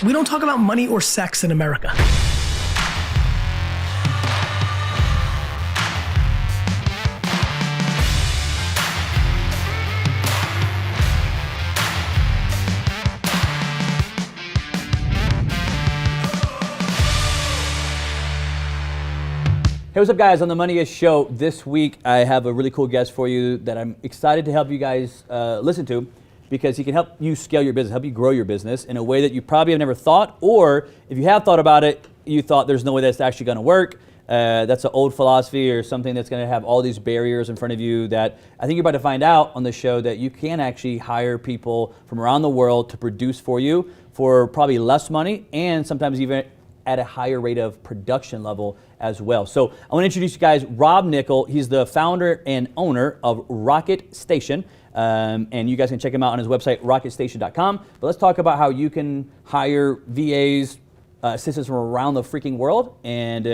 We don't talk about money or sex in America. Hey, what's up guys? On the Money Is Show this week, I have a really cool guest for you that I'm excited to help you guys listen to, because he can help you scale your business, help you grow your business in a way that you probably have never thought, or if you have thought about it, you thought there's no way that's actually gonna work. That's an old philosophy or something that's gonna have all these barriers in front of you that I think you're about to find out on the show, that you can actually hire people from around the world to produce for you for probably less money, and sometimes even at a higher rate of production level as well. So I want to introduce you guys Rob Nickell. He's the founder and owner of Rocket Station. And you guys can check him out on his website, rocketstation.com. But let's talk about how you can hire VAs, assistants from around the freaking world, and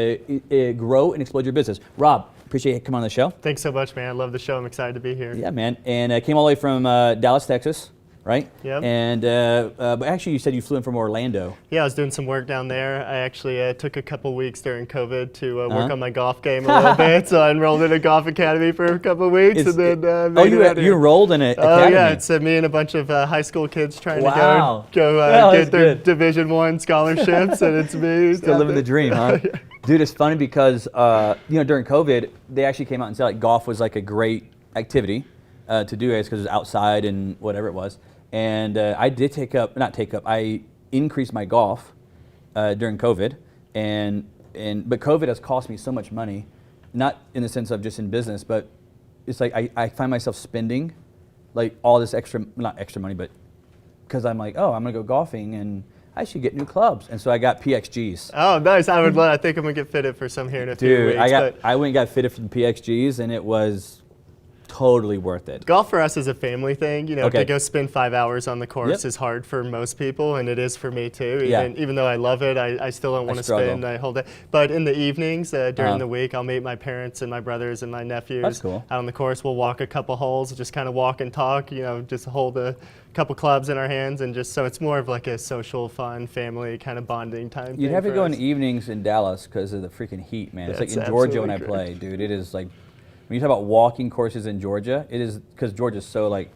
grow and explode your business. Rob, appreciate you coming on the show. Thanks so much, man. I love the show. I'm excited to be here. Yeah, man. And I came all the way from Dallas, Texas. Right? Yep. And but actually you said you flew in from Orlando. Yeah, I was doing some work down there. I actually took a couple weeks during COVID to work on my golf game a little bit. So I enrolled in a golf academy for a couple of weeks, and then you enrolled in an academy? Oh yeah, it's me and a bunch of high school kids trying to go get their Division I scholarships, and it's me. Still living the dream, huh? Yeah. Dude, it's funny because during COVID, they actually came out and said like golf was like a great activity to do, because it was outside and whatever it was. And I did I increased my golf during COVID, but COVID has cost me so much money, not in the sense of just in business, but it's like I find myself spending like all this not extra money, but because I'm like, oh, I'm gonna go golfing and I should get new clubs, and so I got PXGs. Oh, nice! I think I'm gonna get fitted for some here in a few weeks. I went and got fitted for the PXGs, and it was totally worth it. Golf for us is a family thing. To go spend 5 hours on the course is hard for most people, and it is for me too. Even though I love it, I still don't want to spend a whole day. But in the evenings, during the week, I'll meet my parents and my brothers and my nephews out on the course. We'll walk a couple holes, just kind of walk and talk, just hold a couple clubs in our hands, and just so it's more of like a social, fun, family kind of bonding time. You'd have to go in the evenings in Dallas because of the freaking heat, man. It's like in Georgia when I play, dude. It is like, when you talk about walking courses in Georgia, it is, because Georgia's so like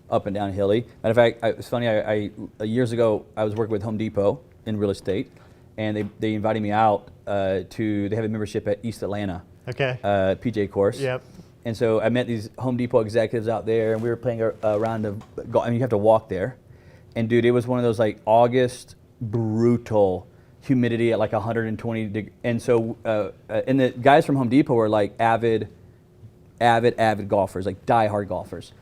up and down hilly. Matter of fact, it's funny, years ago, I was working with Home Depot in real estate, and they invited me out they have a membership at East Atlanta. Okay. PJ course. Yep. And so I met these Home Depot executives out there, and we were playing a round of golf. I mean, you have to walk there. And dude, it was one of those like August, brutal humidity at like 120 degrees. And so, and the guys from Home Depot were like avid golfers, like die-hard golfers.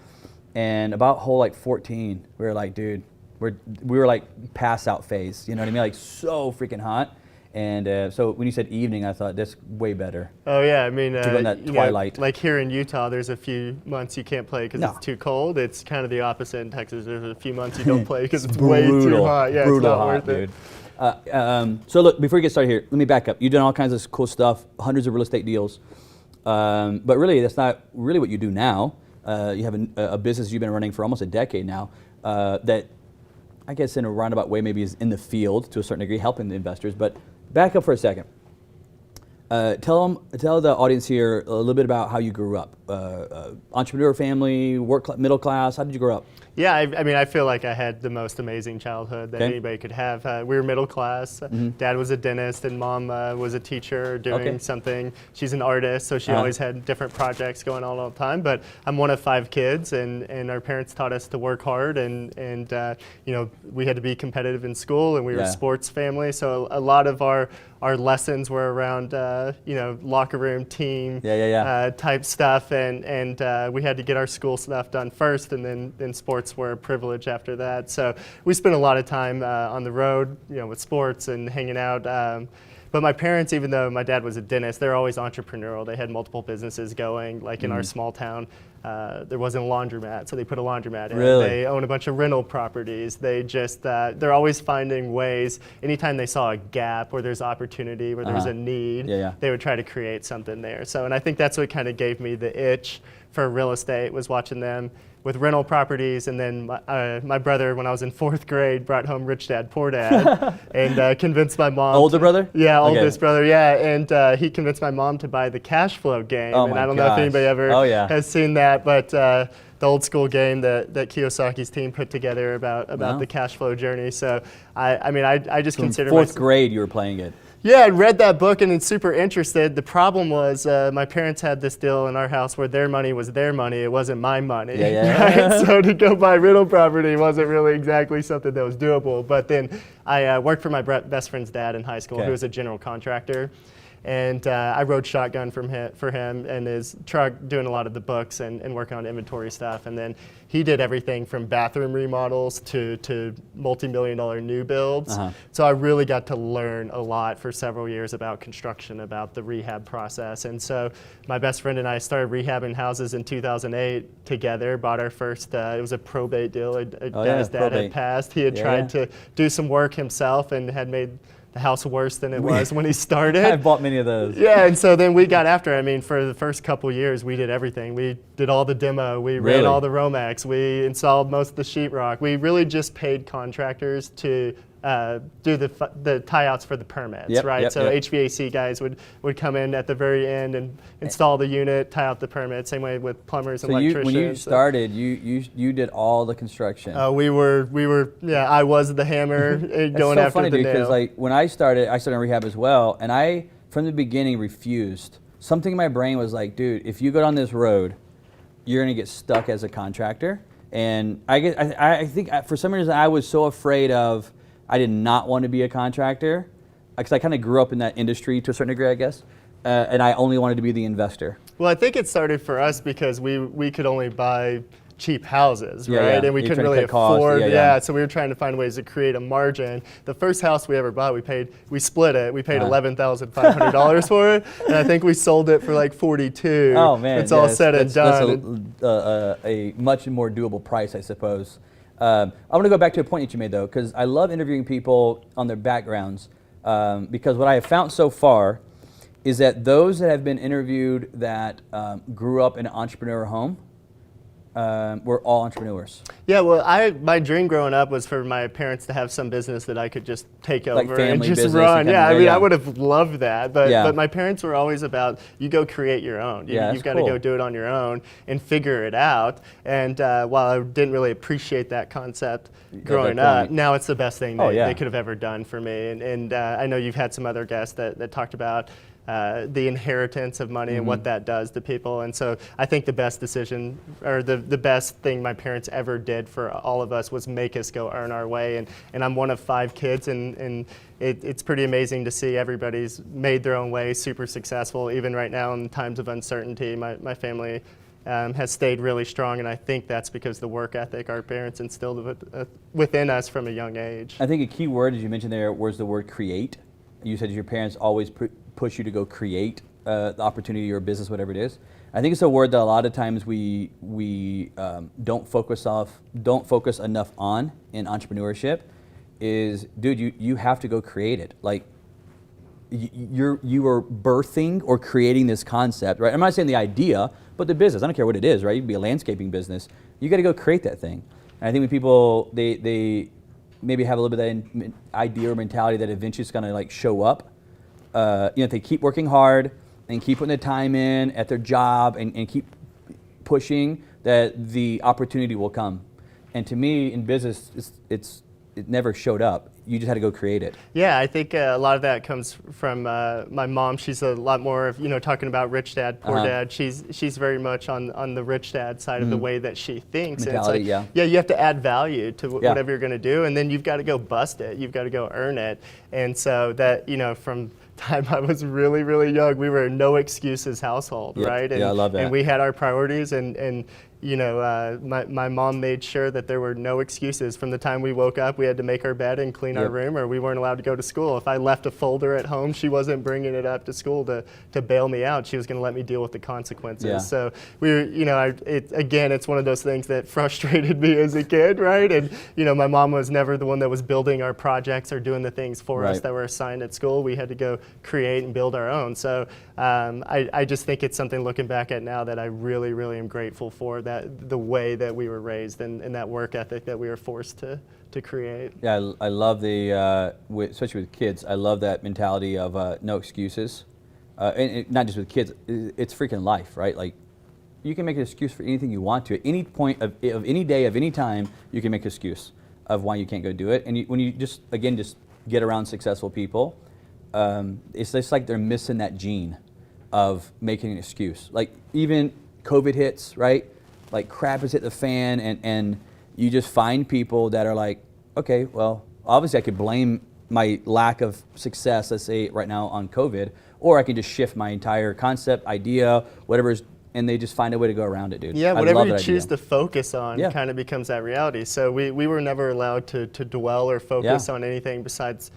And about hole like 14, we were like, dude, we were like pass out phase, you know what I mean? Like so freaking hot. And so when you said evening, I thought that's way better. Oh yeah, I mean, to go in that twilight. Like here in Utah, there's a few months you can't play because it's too cold. It's kind of the opposite in Texas. There's a few months you don't play because it's way too hot. Yeah, brutal it's not hot, worth it. So look, before we get started here, let me back up. You've done all kinds of cool stuff, hundreds of real estate deals. But really, that's not really what you do now. You have a business you've been running for almost a decade now that I guess in a roundabout way maybe is in the field to a certain degree, helping the investors. But back up for a second. Tell the audience here a little bit about how you grew up. Entrepreneur family, middle class, how did you grow up? Yeah, I mean, I feel like I had the most amazing childhood that anybody could have. We were middle class. Dad was a dentist, and Mom was a teacher doing something. She's an artist, so she always had different projects going on all the time. But I'm one of 5 kids, and our parents taught us to work hard, and we had to be competitive in school, and we were a sports family. So a lot of our lessons were around locker room, team type stuff, and we had to get our school stuff done first, and then sports were a privilege after that. So we spent a lot of time on the road, with sports and hanging out. But my parents, even though my dad was a dentist, they're always entrepreneurial. They had multiple businesses going. Like in our small town, there wasn't a laundromat, so they put a laundromat in. Really? They own a bunch of rental properties. They just, they're always finding ways. Anytime they saw a gap where there's opportunity, where there's a need, they would try to create something there. So, and I think that's what kind of gave me the itch for real estate, was watching them with rental properties, and then my brother, when I was in 4th grade, brought home Rich Dad, Poor Dad, and convinced my mom. Older brother? Yeah, Okay. oldest brother, yeah, and he convinced my mom to buy the cash flow game, Oh and my I don't know if anybody ever has seen that, but the old school game that Kiyosaki's team put together about the cash flow journey. So I just consider 4th grade you were playing it. Yeah, I read that book and I'm super interested. The problem was my parents had this deal in our house where their money was their money. It wasn't my money. Right? So to go buy rental property wasn't really exactly something that was doable. But then I worked for my best friend's dad in high school, who was a general contractor. And I rode shotgun for him and his truck, doing a lot of the books and working on inventory stuff. And then he did everything from bathroom remodels to multi-million-dollar new builds. So I really got to learn a lot for several years about construction, about the rehab process. And so my best friend and I started rehabbing houses in 2008 together, bought our first, it was a probate deal. His dad had passed. He had tried to do some work himself and had made the house worse than it was when he started. I've bought many of those. Yeah, and so then we got after it. I mean, for the first couple years, we did everything. We did all the demo. We ran all the Romex. We installed most of the sheetrock. We really just paid contractors to do the tie-outs for the permits, right? So HVAC guys would come in at the very end and install the unit, tie out the permit. Same way with plumbers and electricians. When you started, you did all the construction. We were. Yeah, I was the hammer going after funny, the dude, nail. because like when I started in rehab as well, and I from the beginning refused. Something in my brain was like, dude, if you go down this road, you're gonna get stuck as a contractor. And I think for some reason I was so afraid of. I did not want to be a contractor because I kind of grew up in that industry to a certain degree, I guess, and I only wanted to be the investor. Well, I think it started for us because we could only buy cheap houses, right? And we couldn't really afford, so we were trying to find ways to create a margin. The first house we ever bought, we split it. We paid $11,500 for it, and I think we sold it for like $42,000. Oh man, it's all said and done. That's a much more doable price, I suppose. I want to go back to a point that you made, though, because I love interviewing people on their backgrounds, because what I have found so far is that those that have been interviewed that grew up in an entrepreneur home were all entrepreneurs. Yeah, well, my dream growing up was for my parents to have some business that I could just take over and just run. I would have loved that, but my parents were always about, you go create your own. You've got to go do it on your own and figure it out. And while I didn't really appreciate that concept growing up, now it's the best thing they could have ever done for me. And I know you've had some other guests that talked about the inheritance of money and what that does to people. And so I think the best decision, or the best thing my parents ever did for all of us was make us go earn our way. And I'm one of 5 kids, and it's pretty amazing to see everybody's made their own way, super successful. Even right now in times of uncertainty, my family has stayed really strong, and I think that's because the work ethic our parents instilled within us from a young age. I think a key word, as you mentioned there, was the word create. You said your parents always push you to go create the opportunity or business, whatever it is. I think it's a word that a lot of times we don't focus enough on in entrepreneurship. Is, dude, you have to go create it. Like you are birthing or creating this concept, right? I'm not saying the idea, but the business. I don't care what it is, right? You can be a landscaping business. You got to go create that thing. And I think when people they maybe have a little bit of that idea or mentality that eventually it's going to like show up. If they keep working hard and keep putting the time in at their job and keep pushing, that the opportunity will come. And to me, in business, it never showed up. You just had to go create it. Yeah, I think a lot of that comes from my mom. She's a lot more of, talking about rich dad, poor dad. She's very much on the rich dad side of the way that she thinks. Mentality, and it's like, you have to add value to whatever you're going to do, and then you've got to go bust it. You've got to go earn it. And so that, from time I was really, really young, we were a no excuses household, right? And, I love that. And we had our priorities, and my mom made sure that there were no excuses. From the time we woke up, we had to make our bed and clean our room, or we weren't allowed to go to school. If I left a folder at home, she wasn't bringing it up to school to bail me out. She was going to let me deal with the consequences. So we were, it's one of those things that frustrated me as a kid, right? And my mom was never the one that was building our projects or doing the things for us that were assigned at school. We had to go create and build our own. So I just think it's something, looking back at now, that I really, really am grateful for. that the way that we were raised and that work ethic that we were forced to create. Yeah, I love especially with kids, I love that mentality of no excuses. And not just with kids, it's freaking life, right? Like, you can make an excuse for anything you want to. At any point of any day, of any time, you can make an excuse of why you can't go do it. And when you just get around successful people, it's just like they're missing that gene of making an excuse. Like, even COVID hits, right? Like, crap has hit the fan, and you just find people that are like, okay, well, obviously I could blame my lack of success, let's say right now, on COVID, or I can just shift my entire concept, idea, whatever is, and they just find a way to go around it, dude. Yeah, whatever you choose to focus on kind of becomes that reality. So we were never allowed to dwell or focus on anything besides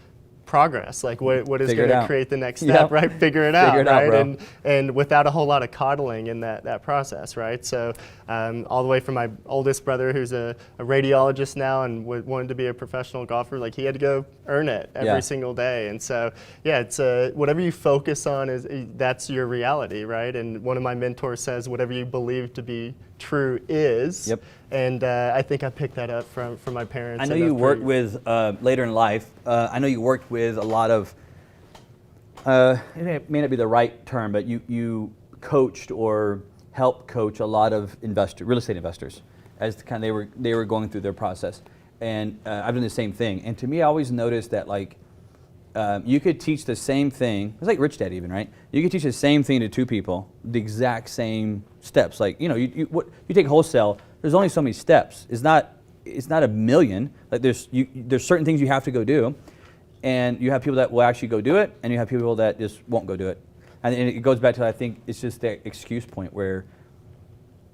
progress, like what is going to create the next step, right? Figure it out, right? And without a whole lot of coddling in that process, right? So all the way from my oldest brother, who's a radiologist now and wanted to be a professional golfer, like, he had to go earn it every single day. And so, yeah, it's whatever you focus on that's your reality, right? And one of my mentors says, whatever you believe to be true is. Yep. And I think I picked that up from my parents. I know you worked with, later in life, I know you worked with a lot of, it may not be the right term, but you coached or helped coach a lot of real estate investors as they were going through their process. And I've done the same thing. And to me, I always noticed that, like, you could teach the same thing. It's like Rich Dad even, right? You could teach the same thing to two people, the exact same steps. Like, you take wholesale, there's only so many steps. It's not a million. Like, there's certain things you have to go do, and you have people that will actually go do it, and you have people that just won't go do it. And it goes back to, I think, it's just that excuse point where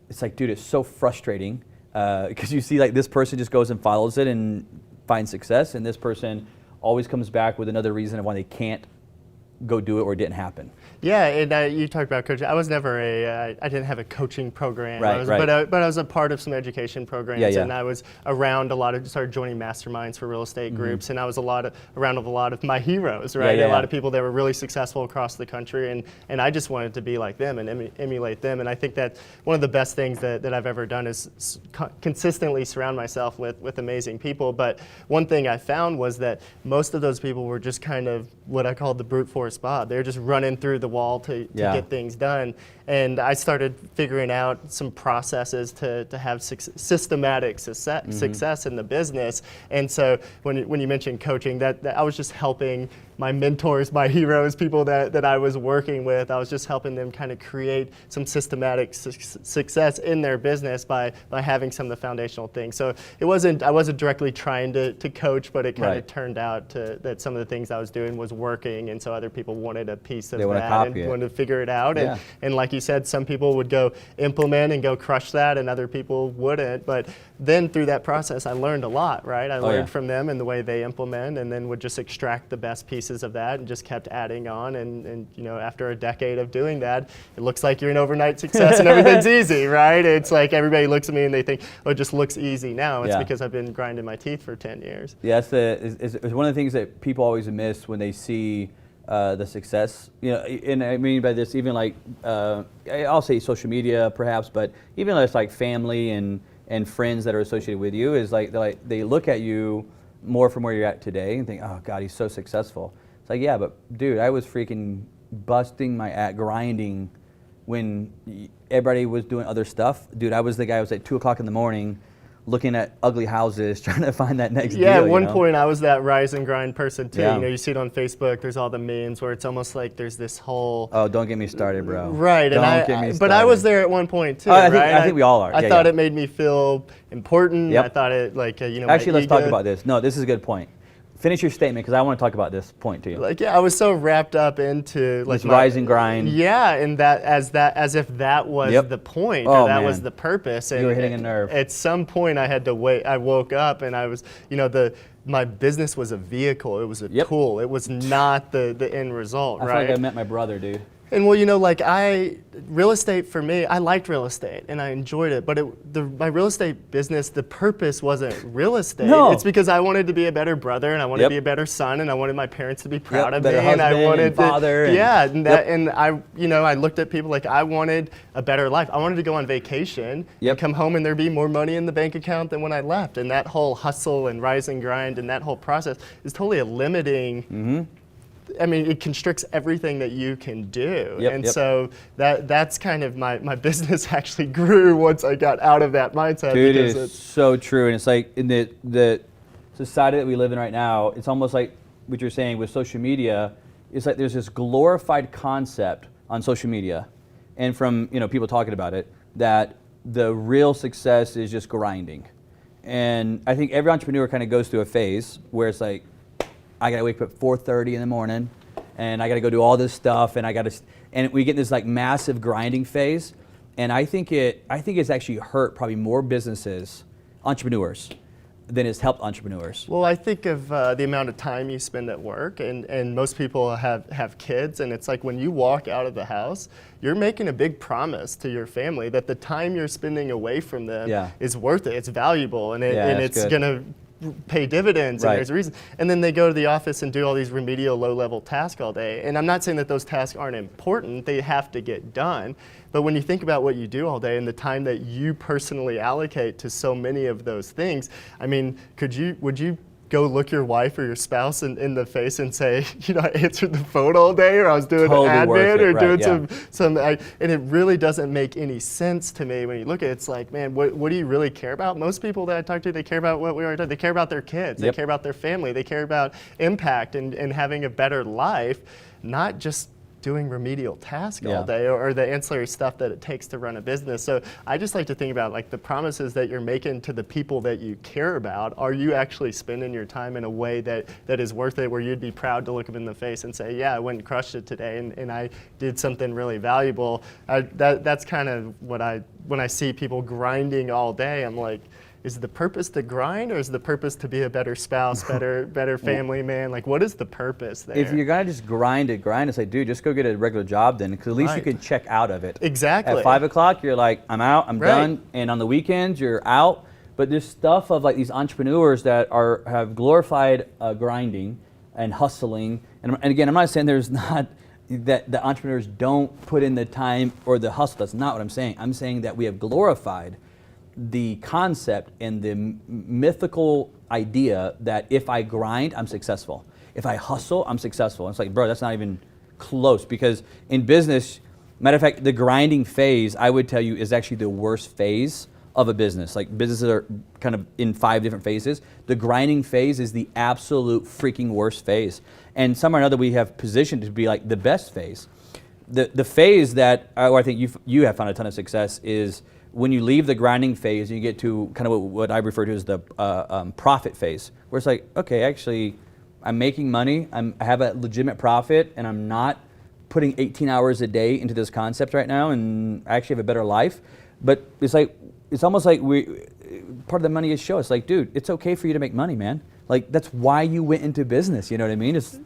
it's like, dude, it's so frustrating because you see, like, this person just goes and follows it and finds success, and this person always comes back with another reason of why they can't go do it or it didn't happen. Yeah, and you talked about coaching. I was never I didn't have a coaching program, right. But I was a part of some education programs, and I was around started joining masterminds for real estate groups, and I was around a lot of my heroes, right? A lot of people that were really successful across the country, and I just wanted to be like them and emulate them. And I think that one of the best things that I've ever done is consistently surround myself with amazing people. But one thing I found was that most of those people were just kind of what I called the brute force Bob. They're just running through the wall to get things done. And I started figuring out some processes to have systematic success in the business. And so when you mentioned coaching, that I was just helping my mentors, my heroes, people that I was working with. I was just helping them kind of create some systematic success in their business by having some of the foundational things. So I wasn't directly trying to coach, but it kind of turned out that some of the things I was doing was working, and so other people wanted a piece of that and wanted to figure it out. And like you said, some people would go implement and go crush that, and other people wouldn't. But then through that process, I learned a lot, right? I learned from them and the way they implement, and then would just extract the best pieces of that and just kept adding on. And after a decade of doing that, it looks like you're an overnight success and everything's easy, right? It's like everybody looks at me and they think, oh, it just looks easy now. It's because I've been grinding my teeth for 10 years. Yeah, it's one of the things that people always miss when they see the success, and I mean by this, even like, I'll say social media perhaps, but even it's like family and friends that are associated with you, is like they look at you more from where you're at today and think, oh God, he's so successful. It's like, yeah, but dude, I was freaking busting my ass, grinding when everybody was doing other stuff. Dude, I was the guy who was at 2 o'clock in the morning looking at ugly houses, trying to find that next deal. Yeah, at one point I was that rise and grind person too. You see it on Facebook, there's all the memes where it's almost like there's this whole... Oh, don't get me started, bro. Right, but I was there at one point too, I right? think we all are. I thought it made me feel important. I thought it, like, Actually, let's talk about this. No, this is a good point. Finish your statement, because I want to talk about this point to you. Like, I was so wrapped up into like this rise and grind. Yeah, and as if that was the point, or that was the purpose. And you were hitting a nerve. At some point, I had to wait. I woke up and I was, my business was a vehicle. It was a tool. It was not the end result. I feel like I met my brother, dude. And well, like real estate for me, I liked real estate and I enjoyed it, but my real estate business, the purpose wasn't real estate. No. It's because I wanted to be a better brother and I wanted to be a better son and I wanted my parents to be proud of me and I wanted father and I looked at people like I wanted a better life. I wanted to go on vacation and come home and there'd be more money in the bank account than when I left. And that whole hustle and rise and grind and that whole process is totally a limiting. I mean, it constricts everything that you can do. So that's kind of my business actually grew once I got out of that mindset. Dude, it is so true. And it's like in the society that we live in right now, it's almost like what you're saying with social media. It's like there's this glorified concept on social media and from people talking about it that the real success is just grinding. And I think every entrepreneur kind of goes through a phase where it's like, I gotta wake up at 4:30 in the morning, and I gotta go do all this stuff, and and we get this like massive grinding phase, and I think it's actually hurt probably more businesses, entrepreneurs, than it's helped entrepreneurs. Well, I think of the amount of time you spend at work, and most people have kids, and it's like when you walk out of the house, you're making a big promise to your family that the time you're spending away from them is worth it, it's valuable, and it's gonna pay dividends and there's a reason. And then they go to the office and do all these remedial low-level tasks all day. And I'm not saying that those tasks aren't important, they have to get done. But when you think about what you do all day and the time that you personally allocate to so many of those things, I mean, would you go look your wife or your spouse in the face and say, I answered the phone all day, or I was doing admin, or doing some and it really doesn't make any sense to me when you look at it. It's like, man, what do you really care about? Most people that I talk to, they care about what we already did. They care about their kids. They care about their family. They care about impact and having a better life, not just doing remedial tasks all day or the ancillary stuff that it takes to run a business. So I just like to think about like the promises that you're making to the people that you care about. Are you actually spending your time in a way that is worth it, where you'd be proud to look them in the face and say, yeah, I went and crushed it today and I did something really valuable. That's kind of when I see people grinding all day, I'm like, is the purpose to grind, or is the purpose to be a better spouse, better family man? Like, what is the purpose there? If you're gonna just grind, it's like, dude, just go get a regular job then, because at least you can check out of it. Exactly. At 5 o'clock, you're like, I'm out, I'm done, and on the weekends, you're out. But there's stuff of like these entrepreneurs that have glorified grinding and hustling. And again, I'm not saying there's not that the entrepreneurs don't put in the time or the hustle. That's not what I'm saying. I'm saying that we have glorified the concept and the mythical idea that if I grind, I'm successful. If I hustle, I'm successful. And it's like, bro, that's not even close, because in business, matter of fact, the grinding phase, I would tell you, is actually the worst phase of a business. Like, businesses are kind of in 5 different phases. The grinding phase is the absolute freaking worst phase. And somehow or another, we have positioned to be like the best phase. The phase that I think you have found a ton of success is when you leave the grinding phase and you get to kind of what I refer to as the profit phase, where it's like, okay, actually, I'm making money, I have a legitimate profit, and I'm not putting 18 hours a day into this concept right now, and I actually have a better life. But it's almost like part of the money is show. It's like, dude, it's okay for you to make money, man. Like, that's why you went into business, you know what I mean? It's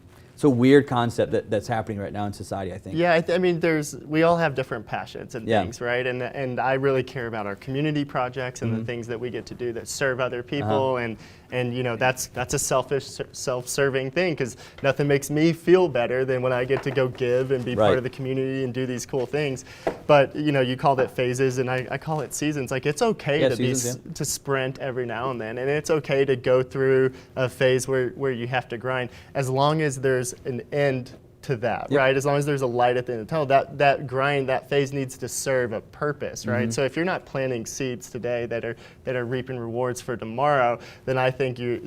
a weird concept that's happening right now in society, I think. Yeah, I mean, we all have different passions and things, right? And I really care about our community projects and the things that we get to do that serve other people, and that's a selfish, self-serving thing, because nothing makes me feel better than when I get to go give and be part of the community and do these cool things. But you called it phases, and I call it seasons. Like, it's okay to sprint every now and then, and it's okay to go through a phase where you have to grind, as long as there's an end to that, right? As long as there's a light at the end of the tunnel, that grind, that phase needs to serve a purpose, right? So if you're not planting seeds today that are reaping rewards for tomorrow, then I think you're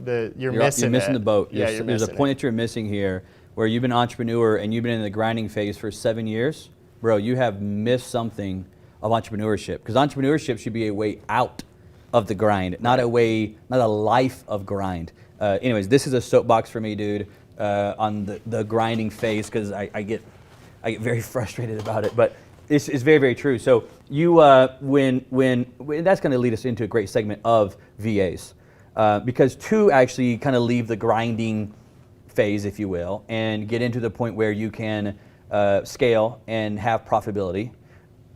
missing the boat. Yeah, there's a point that you're missing here, where you've been an entrepreneur and you've been in the grinding phase for 7 years. Bro, you have missed something of entrepreneurship, because entrepreneurship should be a way out of the grind, not a life of grind. Anyways, this is a soapbox for me, dude. On the grinding phase, because I get very frustrated about it, but it's very, very true. So you when that's going to lead us into a great segment of VAs, because two actually kind of leave the grinding phase, if you will, and get into the point where you can scale and have profitability,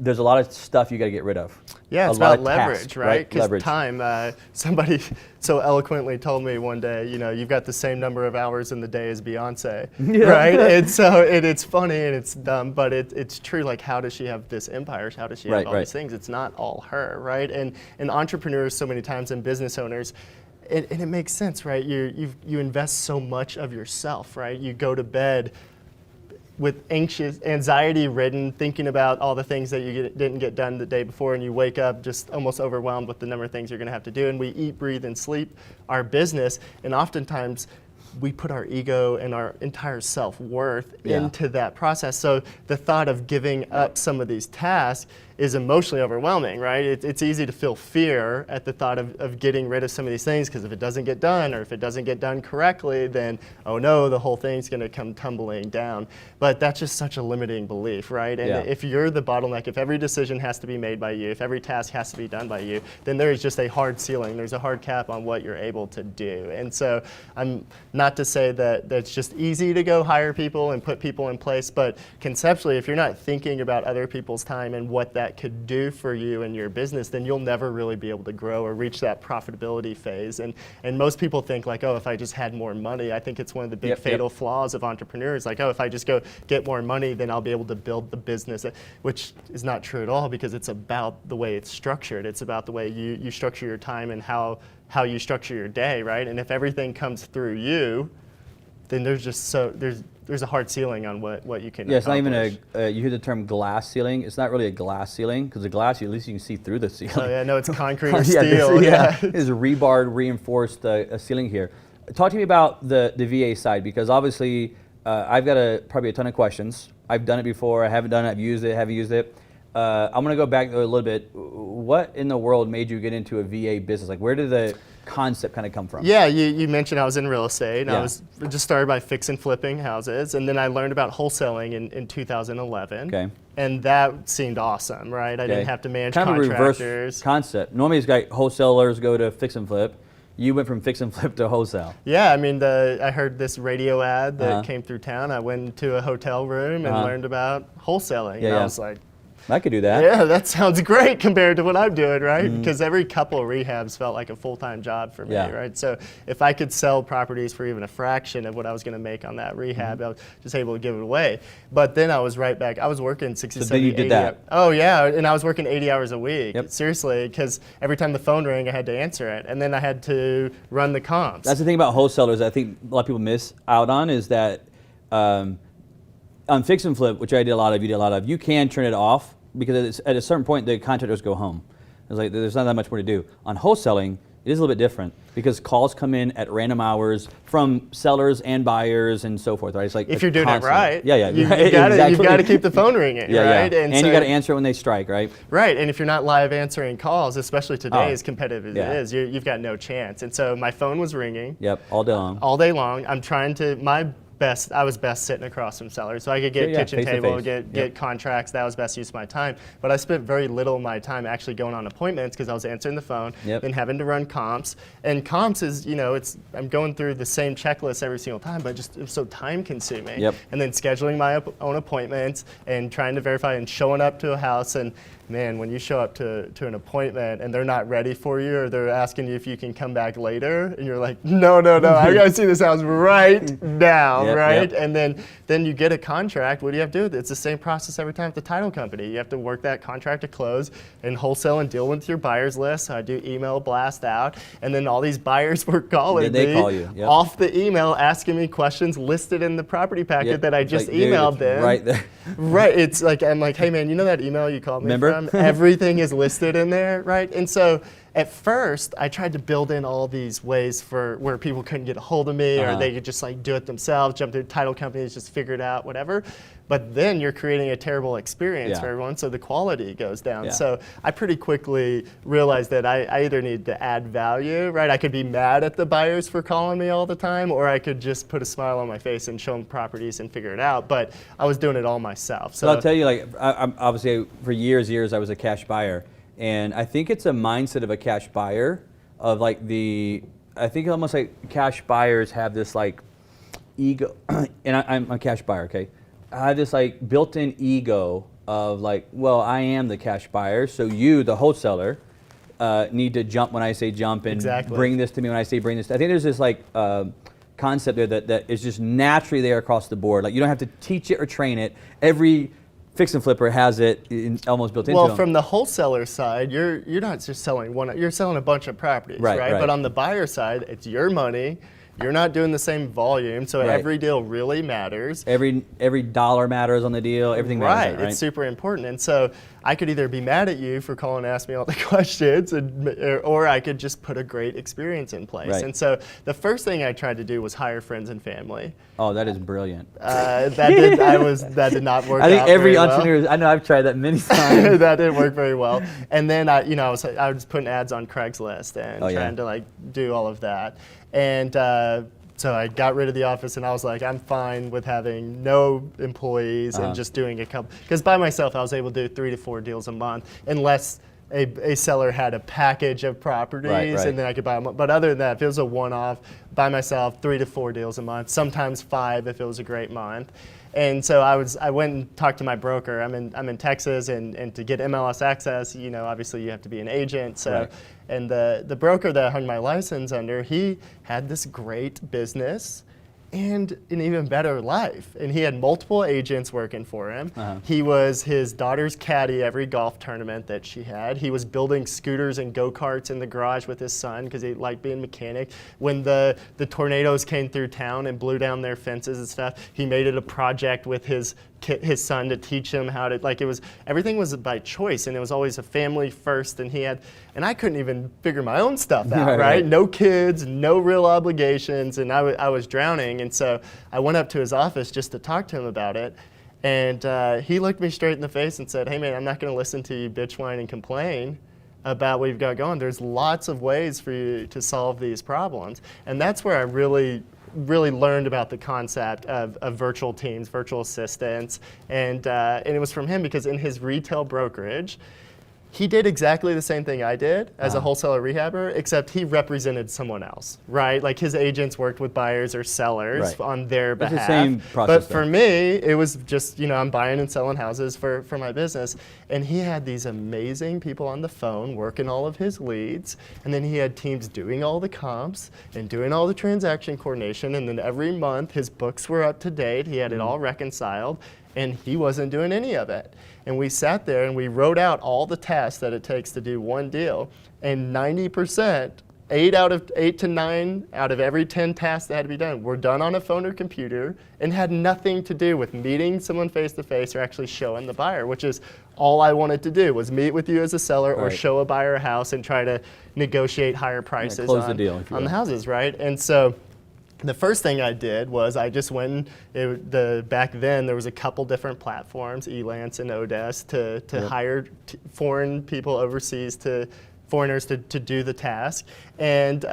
there's a lot of stuff you got to get rid of. Yeah, it's about leverage, right? Because time, somebody so eloquently told me one day, you've got the same number of hours in the day as Beyonce, right? And so it's funny and it's dumb, but it's true. Like, how does she have this empire? How does she have all these things? It's not all her, right? And entrepreneurs so many times and business owners, and it makes sense, right? You invest so much of yourself, right? You go to bed with anxiety-ridden, thinking about all the things that you didn't get done the day before, and you wake up just almost overwhelmed with the number of things you're going to have to do. And we eat, breathe, and sleep our business, and oftentimes we put our ego and our entire self-worth into that process. So the thought of giving up some of these tasks is emotionally overwhelming, right? It's easy to feel fear at the thought of getting rid of some of these things, because if it doesn't get done, or if it doesn't get done correctly, then, oh no, the whole thing's gonna come tumbling down. But that's just such a limiting belief, right? And if you're the bottleneck, if every decision has to be made by you, if every task has to be done by you, then there is just a hard ceiling, there's a hard cap on what you're able to do. And so I'm not to say that it's just easy to go hire people and put people in place, but conceptually, if you're not thinking about other people's time and what that could do for you and your business, then you'll never really be able to grow or reach that profitability phase. And most people think like, oh, if I just had more money. I think it's one of the big fatal flaws of entrepreneurs. Like, oh, if I just go get more money, then I'll be able to build the business, which is not true at all, because it's about the way it's structured. It's about the way you structure your time and how you structure your day, right? And if everything comes through you, then there's a hard ceiling on what you can accomplish. It's not even you hear the term glass ceiling. It's not really a glass ceiling, because the glass, at least you can see through the ceiling. Oh yeah, no, it's concrete or steel. It's a rebar reinforced ceiling here. Talk to me about the VA side, because obviously I've got probably a ton of questions. I've done it before, I haven't done it, I've used it, haven't used it. I'm gonna go back a little bit. What in the world made you get into a VA business? Like, where did the concept kind of come from? Yeah, you mentioned I was in real estate, and I was just started by fix and flipping houses, and then I learned about wholesaling in 2011. Okay. And that seemed awesome, right? I didn't have to manage kind contractors. Of a reverse concept. Normally, it's like wholesalers go to fix and flip. You went from fix and flip to wholesale. Yeah, I mean, I heard this radio ad that came through town. I went into a hotel room and learned about wholesaling. And I was like, I could do that. Yeah, that sounds great compared to what I'm doing, right? Because every couple of rehabs felt like a full-time job for me, right? So if I could sell properties for even a fraction of what I was going to make on that rehab, I was just able to give it away. But then I was right back. I was working 60, 70, 80 hours. Oh, yeah, and I was working 80 hours a week. Seriously, because every time the phone rang, I had to answer it. And then I had to run the comps. That's the thing about wholesalers I think a lot of people miss out on, is that on fix and flip, which I did a lot of, you did a lot of, you can turn it off, because at a certain point the contractors go home. It's like there's not that much more to do. On wholesaling, it is a little bit different, because calls come in at random hours from sellers and buyers and so forth, right? It's like if you're doing constant. it right, you've got to keep the phone ringing, right? And so, you got to answer it when they strike, right? Right, and if you're not live answering calls, especially today, as competitive as it is, you've got no chance. And so my phone was ringing. All day long. All day long. I'm trying to I was best sitting across from sellers, so I could get kitchen table, get contracts. That was best use of my time. But I spent very little of my time actually going on appointments, because I was answering the phone and having to run comps. And comps is, I'm going through the same checklist every single time, but just it's so time consuming. And then scheduling my own appointments and trying to verify and showing up to a house. And man, when you show up to an appointment and they're not ready for you, or they're asking you if you can come back later, and you're like, no, I gotta see this house right now, right? And then you get a contract. What do you have to do? It's the same process every time with the title company. You have to work that contract to close and wholesale and deal with your buyers list. So I do email blast out, and then all these buyers were calling me call you. off the email, asking me questions listed in the property packet that I just emailed them. Right there. Right. It's like, I'm like, hey man, you know that email you called me from? Everything is listed in there, right? And so at first, I tried to build in all these ways for where people couldn't get a hold of me, or they could just like do it themselves, jump through title companies, just figure it out, whatever. But then you're creating a terrible experience for everyone, so the quality goes down. So I pretty quickly realized that I either need to add value, right? I could be mad at the buyers for calling me all the time, or I could just put a smile on my face and show them properties and figure it out. But I was doing it all myself. So I'll tell you, like, I'm obviously for years I was a cash buyer, and I think it's a mindset of a cash buyer of like I think almost like cash buyers have this like ego, and I'm a cash buyer, okay? I have this like built-in ego of like, well, I am the cash buyer, so you, the wholesaler, need to jump when I say jump and bring this to me when I say bring this. I think there's this like concept there that is just naturally there across the board. Like you don't have to teach it or train it. Every fix and flipper has it almost built into them. Well, from the wholesaler side, you're not just selling one, you're selling a bunch of properties, right? But on the buyer side, it's your money. You're not doing the same volume, so every deal really matters. Every dollar matters on the deal. Everything matters. Right, it's super important. And so I could either be mad at you for calling and asking me all the questions, or I could just put a great experience in place. And so the first thing I tried to do was hire friends and family. Oh, that is brilliant. That did not work out. I think every very entrepreneur. well. I know I've tried that many times. That didn't work very well. And then I was putting ads on Craigslist and trying to like do all of that. And so I got rid of the office, and I was like, I'm fine with having no employees and just doing a couple. Because by myself, I was able to do 3 to 4 deals a month, unless a seller had a package of properties, and then I could buy them. But other than that, if it was a one-off, by myself, 3 to 4 deals a month, sometimes 5 if it was a great month. And so I went and talked to my broker. I'm in Texas, and to get MLS access, obviously you have to be an agent. So, and the broker that I hung my license under, he had this great business and an even better life. And he had multiple agents working for him. He was his daughter's caddy every golf tournament that she had. He was building scooters and go-karts in the garage with his son because he liked being a mechanic. When the tornadoes came through town and blew down their fences and stuff, he made it a project with his son to teach him how to, everything was by choice, and it was always a family first, and I couldn't even figure my own stuff out, right? No kids, no real obligations, and I was drowning, and so I went up to his office just to talk to him about it, and he looked me straight in the face and said, hey man, I'm not gonna listen to you bitch, whine, and complain about what you've got going. There's lots of ways for you to solve these problems, and that's where I really learned about the concept of virtual teams, virtual assistants, and it was from him because in his retail brokerage, he did exactly the same thing I did as a wholesaler rehabber, except he represented someone else, right? Like his agents worked with buyers or sellers on their behalf. It's the same process. But for me, it was just, I'm buying and selling houses for my business. And he had these amazing people on the phone working all of his leads. And then he had teams doing all the comps and doing all the transaction coordination. And then every month his books were up to date. He had it all reconciled. And he wasn't doing any of it. And we sat there and we wrote out all the tasks that it takes to do one deal. And 90%, 8 to 9 out of every 10 tasks that had to be done were done on a phone or computer and had nothing to do with meeting someone face to face or actually showing the buyer, which is all I wanted to do, was meet with you as a seller or show a buyer a house and try to negotiate higher prices close the deal, on the houses, right? And so the first thing I did was I just went, back then there was a couple different platforms, Elance and Odesk, to hire foreign people overseas, foreigners to do the task. And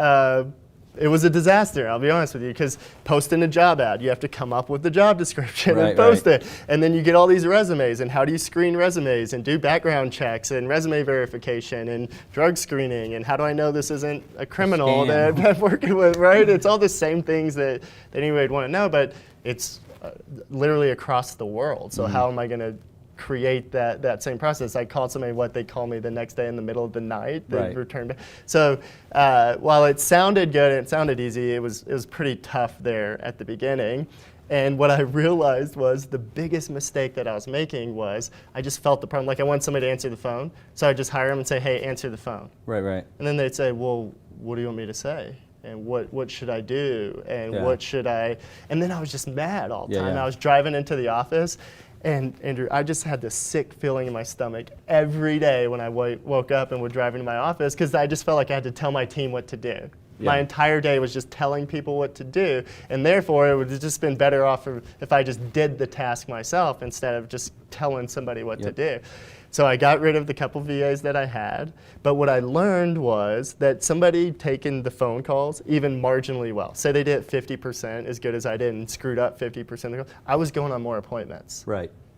it was a disaster, I'll be honest with you, because posting a job ad, you have to come up with the job description and post it. And then you get all these resumes, and how do you screen resumes and do background checks and resume verification and drug screening, and how do I know this isn't a criminal that I'm working with, right? It's all the same things that anybody would want to know, but it's literally across the world. So how am I going to create that same process? I called somebody what they call me the next day in the middle of the night. They returned back. So while it sounded good and it sounded easy, it was pretty tough there at the beginning. And what I realized was the biggest mistake that I was making was I just felt the problem. Like I want somebody to answer the phone, so I just hire them and say, hey, answer the phone. And then they'd say, well, what do you want me to say? And what should I do? And what should I? And then I was just mad all the time. I was driving into the office, and Andrew, I just had this sick feeling in my stomach every day when I woke up and would drive into my office, because I just felt like I had to tell my team what to do. My entire day was just telling people what to do, and therefore it would have just been better off if I just did the task myself instead of just telling somebody what to do. So I got rid of the couple VAs that I had, but what I learned was that somebody taking the phone calls even marginally well, say they did 50% as good as I did and screwed up 50% of the calls, I was going on more appointments.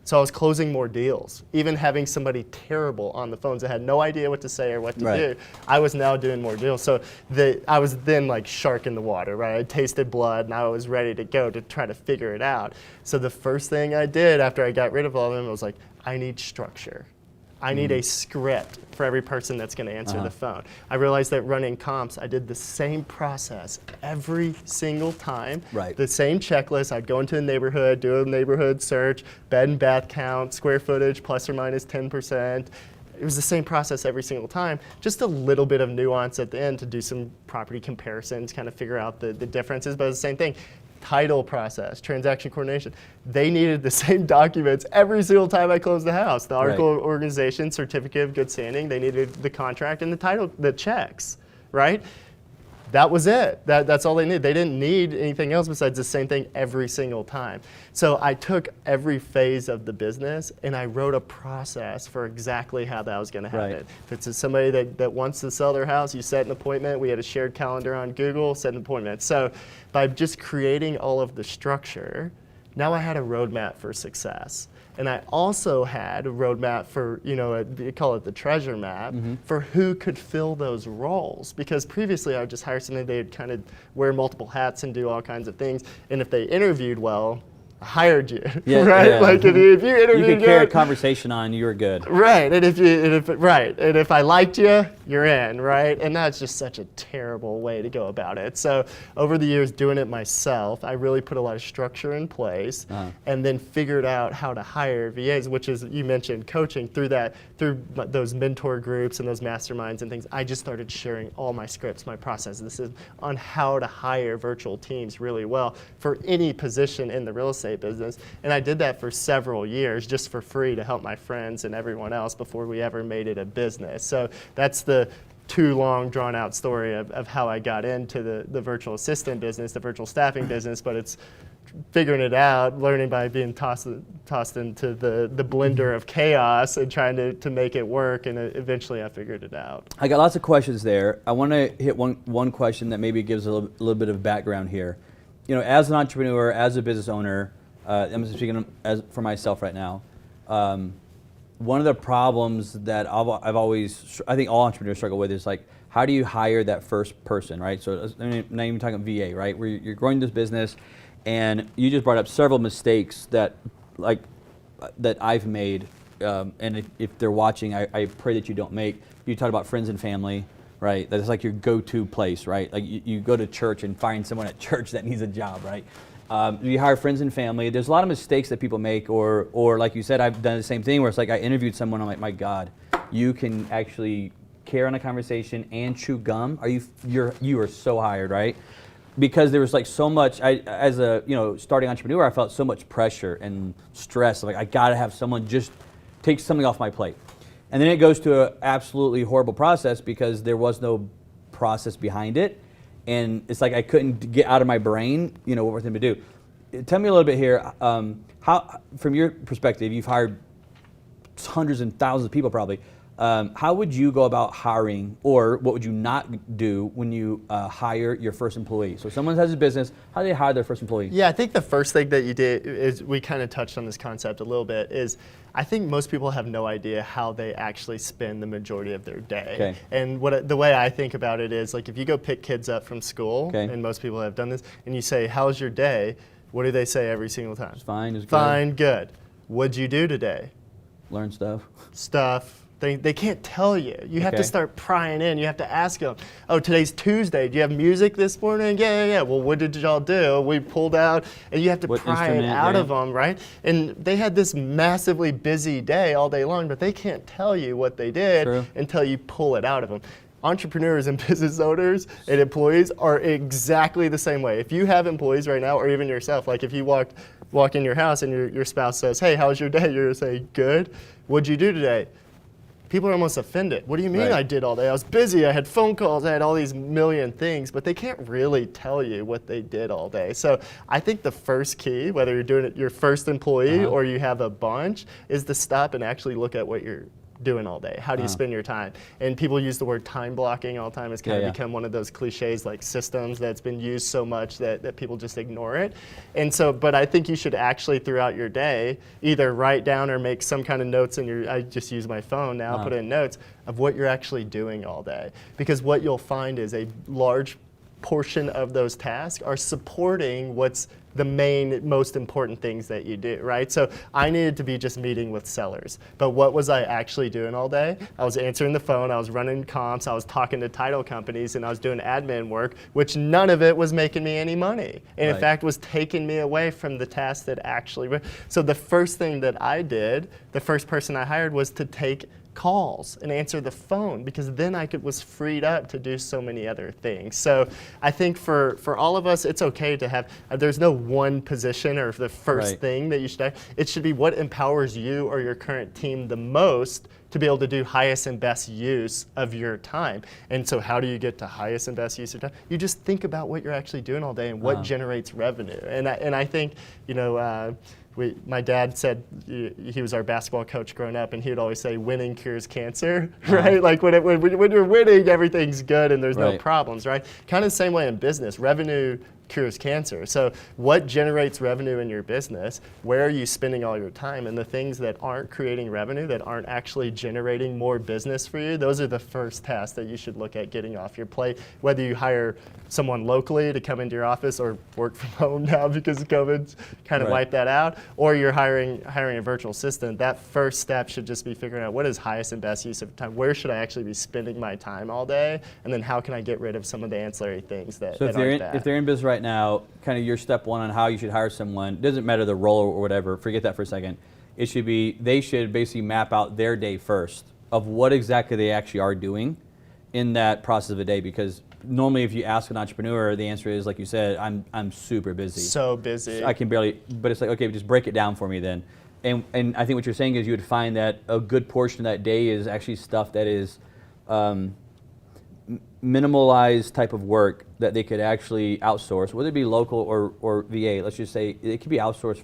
So I was closing more deals. Even having somebody terrible on the phones that had no idea what to say or what to do, I was now doing more deals. So I was then like shark in the water, right? I tasted blood and I was ready to go to try to figure it out. So the first thing I did after I got rid of all of them was like, I need structure. I need a script for every person that's going to answer the phone. I realized that running comps, I did the same process every single time. The same checklist. I'd go into the neighborhood, do a neighborhood search, bed and bath count, square footage, plus or minus 10%. It was the same process every single time, just a little bit of nuance at the end to do some property comparisons, kind of figure out the differences, but it's the same thing. Title process, transaction coordination. They needed the same documents every single time I closed the house. The article of organization, certificate of good standing, they needed the contract and the title, the checks, right? That was it. That's all they needed. They didn't need anything else besides the same thing every single time. So I took every phase of the business and I wrote a process for exactly how that was going to happen. If it's somebody that wants to sell their house, you set an appointment. We had a shared calendar on Google, set an appointment. So by just creating all of the structure, now I had a roadmap for success. And I also had a roadmap for, they call it the treasure map, for who could fill those roles. Because previously I would just hire somebody, they'd kind of wear multiple hats and do all kinds of things. And if they interviewed well, I hired you, right? Yeah. Like if you interviewed, you could carry a conversation on, you were good, right? And if I liked you, you're in, right? And that's just such a terrible way to go about it. So over the years, doing it myself, I really put a lot of structure in place, and then figured out how to hire VAs, which is, you mentioned coaching, through those mentor groups and those masterminds and things. I just started sharing all my scripts, my processes on how to hire virtual teams really well for any position in the real estate business. And I did that for several years just for free to help my friends and everyone else before we ever made it a business. So that's the too long drawn out story of how I got into the virtual assistant business, the virtual staffing business, but it's figuring it out, learning by being tossed into the blender of chaos and trying to make it work, and eventually I figured it out. I got lots of questions there. I want to hit one question that maybe gives a little bit of background here. As an entrepreneur, as a business owner, I'm speaking for myself right now. One of the problems that I think all entrepreneurs struggle with is like, how do you hire that first person, right? So not even talking VA, right? Where you're growing this business, and you just brought up several mistakes that I've made, and if they're watching, I pray that you don't make. You talk about friends and family, right? That's like your go-to place, right? Like you go to church and find someone at church that needs a job, right? You hire friends and family. There's a lot of mistakes that people make, or like you said, I've done the same thing where it's like I interviewed someone, I'm like, my God, you can actually carry on a conversation and chew gum. You are so hired, right? Because there was like so much, as a starting entrepreneur, I felt so much pressure and stress. Like I gotta have someone just take something off my plate. And then it goes to an absolutely horrible process because there was no process behind it. And it's like I couldn't get out of my brain, what we're going to do. Tell me a little bit here, how, from your perspective, you've hired hundreds and thousands of people probably. How would you go about hiring, or what would you not do when you hire your first employee? So someone has a business, how do they hire their first employee? Yeah, I think the first thing that you did is, we kind of touched on this concept a little bit, is I think most people have no idea how they actually spend the majority of their day. Okay. And the way I think about it is, like, if you go pick kids up from school, and most people have done this, and you say, how's your day? What do they say every single time? It's fine, it's good. Fine, good. What'd you do today? Learn stuff. They can't tell you. You have to start prying in. You have to ask them, oh, today's Tuesday. Do you have music this morning? Yeah. Well, what did y'all do? We pulled out, and you have to pry it out of them, right? And they had this massively busy day all day long, but they can't tell you what they did until you pull it out of them. Entrepreneurs and business owners and employees are exactly the same way. If you have employees right now, or even yourself, like if you walk in your house and your spouse says, hey, how's your day? You're going to say, good. What'd you do today? People are almost offended. What do you mean I did all day? I was busy, I had phone calls, I had all these million things, but they can't really tell you what they did all day. So I think the first key, whether you're doing it your first employee or you have a bunch, is to stop and actually look at what you're doing all day? How do you spend your time? And people use the word time blocking all the time. It's kind of become one of those cliches, like systems that's been used so much that people just ignore it. And so, but I think you should actually throughout your day either write down or make some kind of notes in your, I just use my phone now, put in notes of what you're actually doing all day. Because what you'll find is a large portion of those tasks are supporting what's the main, most important things that you do, right? So I needed to be just meeting with sellers. But what was I actually doing all day? I was answering the phone, I was running comps, I was talking to title companies, and I was doing admin work, which none of it was making me any money. And in fact, was taking me away from the tasks that actually, so the first thing that I did, the first person I hired was to take calls and answer the phone, because then I was freed up to do so many other things. So I think for all of us, it's okay to have, there's no one position or the first thing that you should have. It should be what empowers you or your current team the most to be able to do highest and best use of your time. And so how do you get to highest and best use of time? You just think about what you're actually doing all day and what generates revenue. And I think, you know, my dad said, he was our basketball coach growing up, and he would always say, winning cures cancer, right? Like when you're winning, everything's good and there's no problems, right? Kind of the same way in business. Revenue cures cancer. So what generates revenue in your business? Where are you spending all your time? And the things that aren't creating revenue, that aren't actually generating more business for you, those are the first tasks that you should look at getting off your plate. Whether you hire someone locally to come into your office or work from home now because COVID's kind of wiped that out, or you're hiring a virtual assistant, that first step should just be figuring out what is highest and best use of time. Where should I actually be spending my time all day? And then how can I get rid of some of the ancillary things that aren't bad? If they're in business right now, kind of your step one on how you should hire someone, doesn't matter the role or whatever, forget that for a second. It should be, they should basically map out their day first of what exactly they actually are doing in that process of a day, because normally if you ask an entrepreneur, the answer is, like you said, I'm super busy. So busy. I can barely, but it's like, okay, just break it down for me then. And I think what you're saying is you would find that a good portion of that day is actually stuff that is minimalized type of work that they could actually outsource, whether it be local or VA. Let's just say it could be outsourced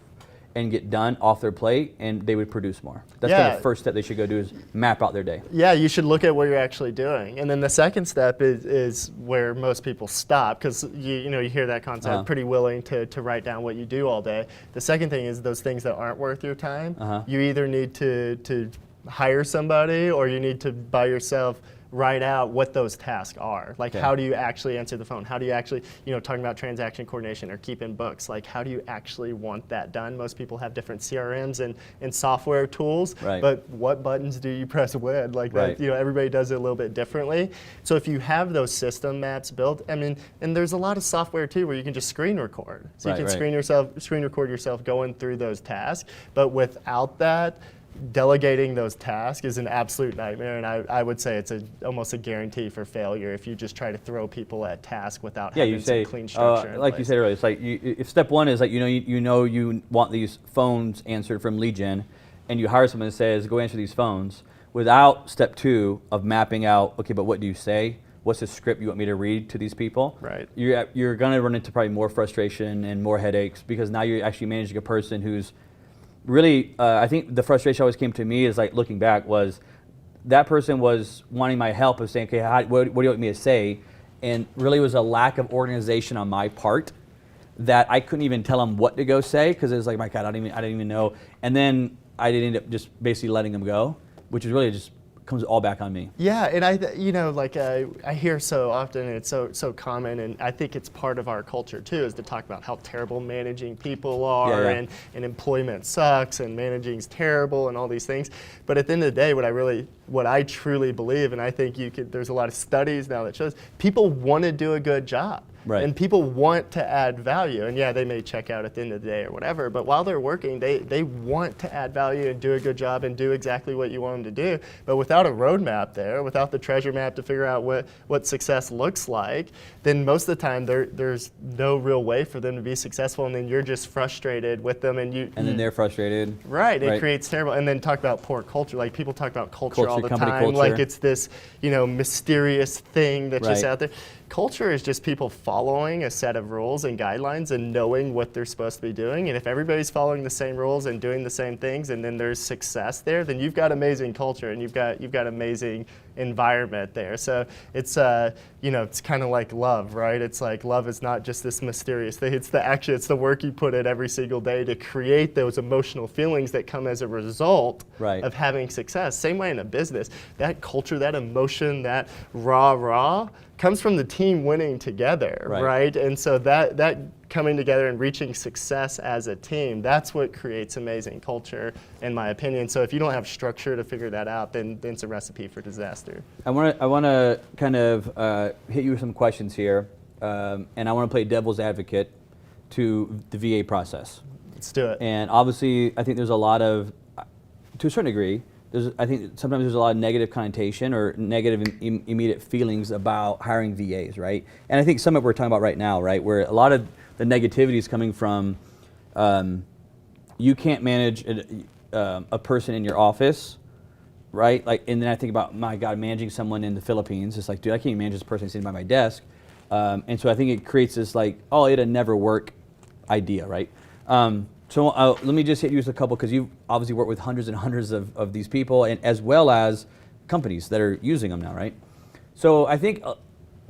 and get done off their plate, and they would produce more. That's kind of the first step they should go do, is map out their day. Yeah, you should look at what you're actually doing. And then the second step is where most people stop, because you hear that concept, pretty willing to write down what you do all day. The second thing is those things that aren't worth your time. You either need to hire somebody, or you need to by yourself write out what those tasks are. Like, how do you actually answer the phone? How do you actually, talking about transaction coordination or keeping books, like how do you actually want that done? Most people have different CRMs and software tools, but what buttons do you press when? Like that, everybody does it a little bit differently. So if you have those system maps built, I mean, and there's a lot of software too where you can just screen record. So you can screen record yourself going through those tasks, but without that, delegating those tasks is an absolute nightmare, and I would say it's almost a guarantee for failure if you just try to throw people at task without having some clean structure. Like you said earlier, it's like if step one is like you want these phones answered from lead gen, and you hire someone that says go answer these phones without step two of mapping out, okay, but what do you say? What's the script you want me to read to these people? Right. You're going to run into probably more frustration and more headaches, because now you're actually managing a person who's really, I think the frustration always came to me is, like, looking back, was that person was wanting my help of saying, okay, what do you want me to say? And really was a lack of organization on my part that I couldn't even tell them what to go say, because it was like, my God, I didn't even know. And then I did end up just basically letting them go, which is really just comes all back on me. Yeah, and I hear so often, and it's so common, and I think it's part of our culture too, is to talk about how terrible managing people are, and employment sucks, and managing's terrible, and all these things. But at the end of the day, what I truly believe, and I think there's a lot of studies now that shows people want to do a good job. Right. And people want to add value, and they may check out at the end of the day or whatever, but while they're working, they want to add value and do a good job and do exactly what you want them to do. But without a roadmap there, without the treasure map to figure out what success looks like, then most of the time there's no real way for them to be successful, and then you're just frustrated with them, and then they're frustrated. Right, it creates terrible. And then talk about poor culture. Like, people talk about culture all the time, like it's this mysterious thing that's just out there. Culture is just people following a set of rules and guidelines and knowing what they're supposed to be doing. And if everybody's following the same rules and doing the same things, and then there's success there, then you've got amazing culture and you've got amazing environment there. So it's it's kind of like love, right? It's like love is not just this mysterious thing. It's the work you put in every single day to create those emotional feelings that come as a result of having success. Same way in a business. That culture, that emotion, that rah comes from the team winning together, right? And so that coming together and reaching success as a team, that's what creates amazing culture, in my opinion. So if you don't have structure to figure that out, then it's a recipe for disaster. I want to kind of hit you with some questions here, and I want to play devil's advocate to the VA process. Let's do it. And obviously, I think there's a lot of, to a certain degree, I think sometimes there's a lot of negative connotation or negative immediate feelings about hiring VAs, right? And I think some of what we're talking about right now, right, where a lot of the negativity is coming from you can't manage a person in your office, right? Like, and then I think about, my God, managing someone in the Philippines. It's like, dude, I can't manage this person sitting by my desk. And so I think it creates this like, oh, it'll never work idea, right? So let me just hit you with a couple, because you've obviously worked with hundreds and hundreds of these people, and as well as companies that are using them now, right? So I think,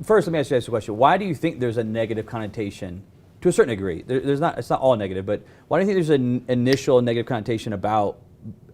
first let me ask you this question. Why do you think there's a negative connotation, to a certain degree? It's not all negative, but why do you think there's an initial negative connotation about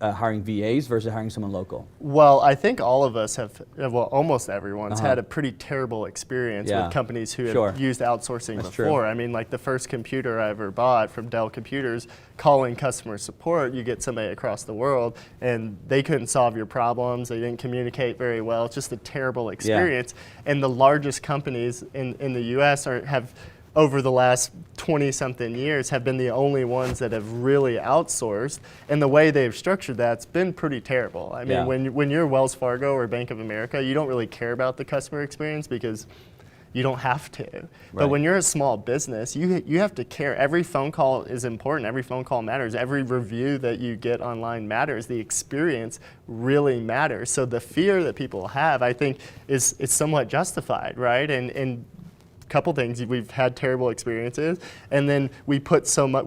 hiring VAs versus hiring someone local? Well, I think all of us have, well, almost everyone's had a pretty terrible experience with companies who have used outsourcing before. True. I mean, like the first computer I ever bought from Dell Computers, calling customer support, you get somebody across the world and they couldn't solve your problems, they didn't communicate very well. It's just a terrible experience. Yeah. And the largest companies in the US have, over the last 20-something years, have been the only ones that have really outsourced. And the way they've structured that's been pretty terrible. I mean, when you're Wells Fargo or Bank of America, you don't really care about the customer experience because you don't have to. Right. But when you're a small business, you have to care. Every phone call is important. Every phone call matters. Every review that you get online matters. The experience really matters. So the fear that people have, I think, is somewhat justified, right? And couple things, we've had terrible experiences, and then we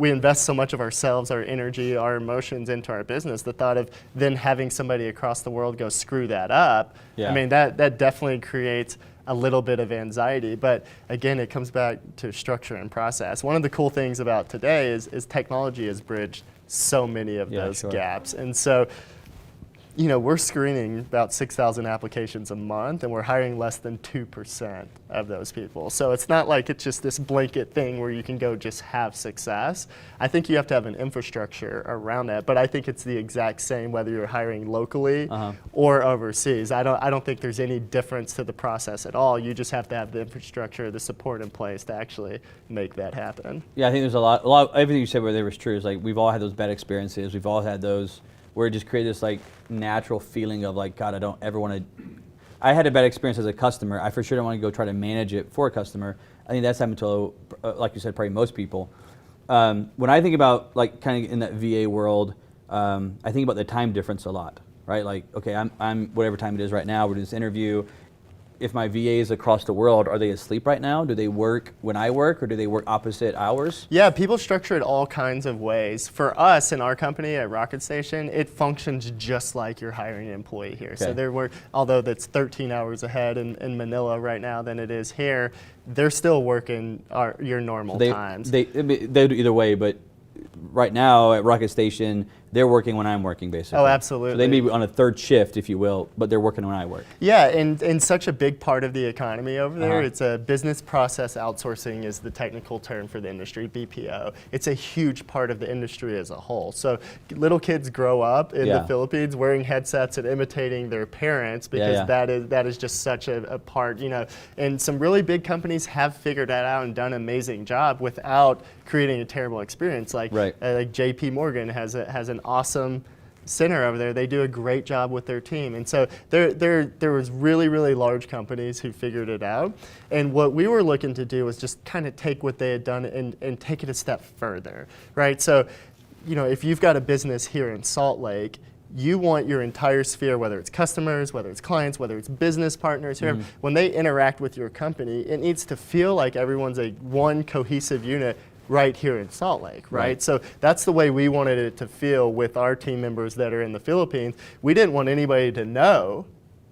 invest so much of ourselves, our energy, our emotions into our business. The thought of then having somebody across the world go screw that up, I mean, that definitely creates a little bit of anxiety. But again, it comes back to structure and process. One of the cool things about today is technology has bridged so many of those gaps. And so, we're screening about 6,000 applications a month, and we're hiring less than 2% of those people. So it's not like it's just this blanket thing where you can go just have success. I think you have to have an infrastructure around that, but I think it's the exact same whether you're hiring locally or overseas. I don't think there's any difference to the process at all. You just have to have the infrastructure, the support in place to actually make that happen. Yeah, I think there's a lot, everything you said where there was true is like, we've all had those bad experiences. We've all had those where it just created this like natural feeling of like, God, I don't ever want to. I had a bad experience as a customer. I for sure don't want to go try to manage it for a customer. I think that's happened to, like you said, probably most people. When I think about like kind of in that VA world, I think about the time difference a lot, right? Like, okay, I'm whatever time it is right now, we're doing this interview. If my VAs across the world, are they asleep right now? Do they work when I work, or do they work opposite hours? Yeah, people structure it all kinds of ways. For us in our company at Rocket Station, it functions just like you're hiring an employee here. Okay. So they're although that's 13 hours ahead in Manila right now than it is here, they're still working your normal times. They do either way, but right now at Rocket Station, they're working when I'm working, basically. Oh, absolutely. So they may be on a third shift, if you will, but they're working when I work. Yeah, and such a big part of the economy over there. It's a business process outsourcing is the technical term for the industry, BPO. It's a huge part of the industry as a whole. So little kids grow up in the Philippines wearing headsets and imitating their parents because that is just such a part, And some really big companies have figured that out and done an amazing job without creating a terrible experience. Like JP Morgan has an awesome center over there. They do a great job with their team. And so there was really, really large companies who figured it out. And what we were looking to do was just kind of take what they had done and take it a step further, right? So, if you've got a business here in Salt Lake, you want your entire sphere, whether it's customers, whether it's clients, whether it's business partners, whoever, when they interact with your company, it needs to feel like everyone's a one cohesive unit right here in Salt Lake, right? So that's the way we wanted it to feel with our team members that are in the Philippines. We didn't want anybody to know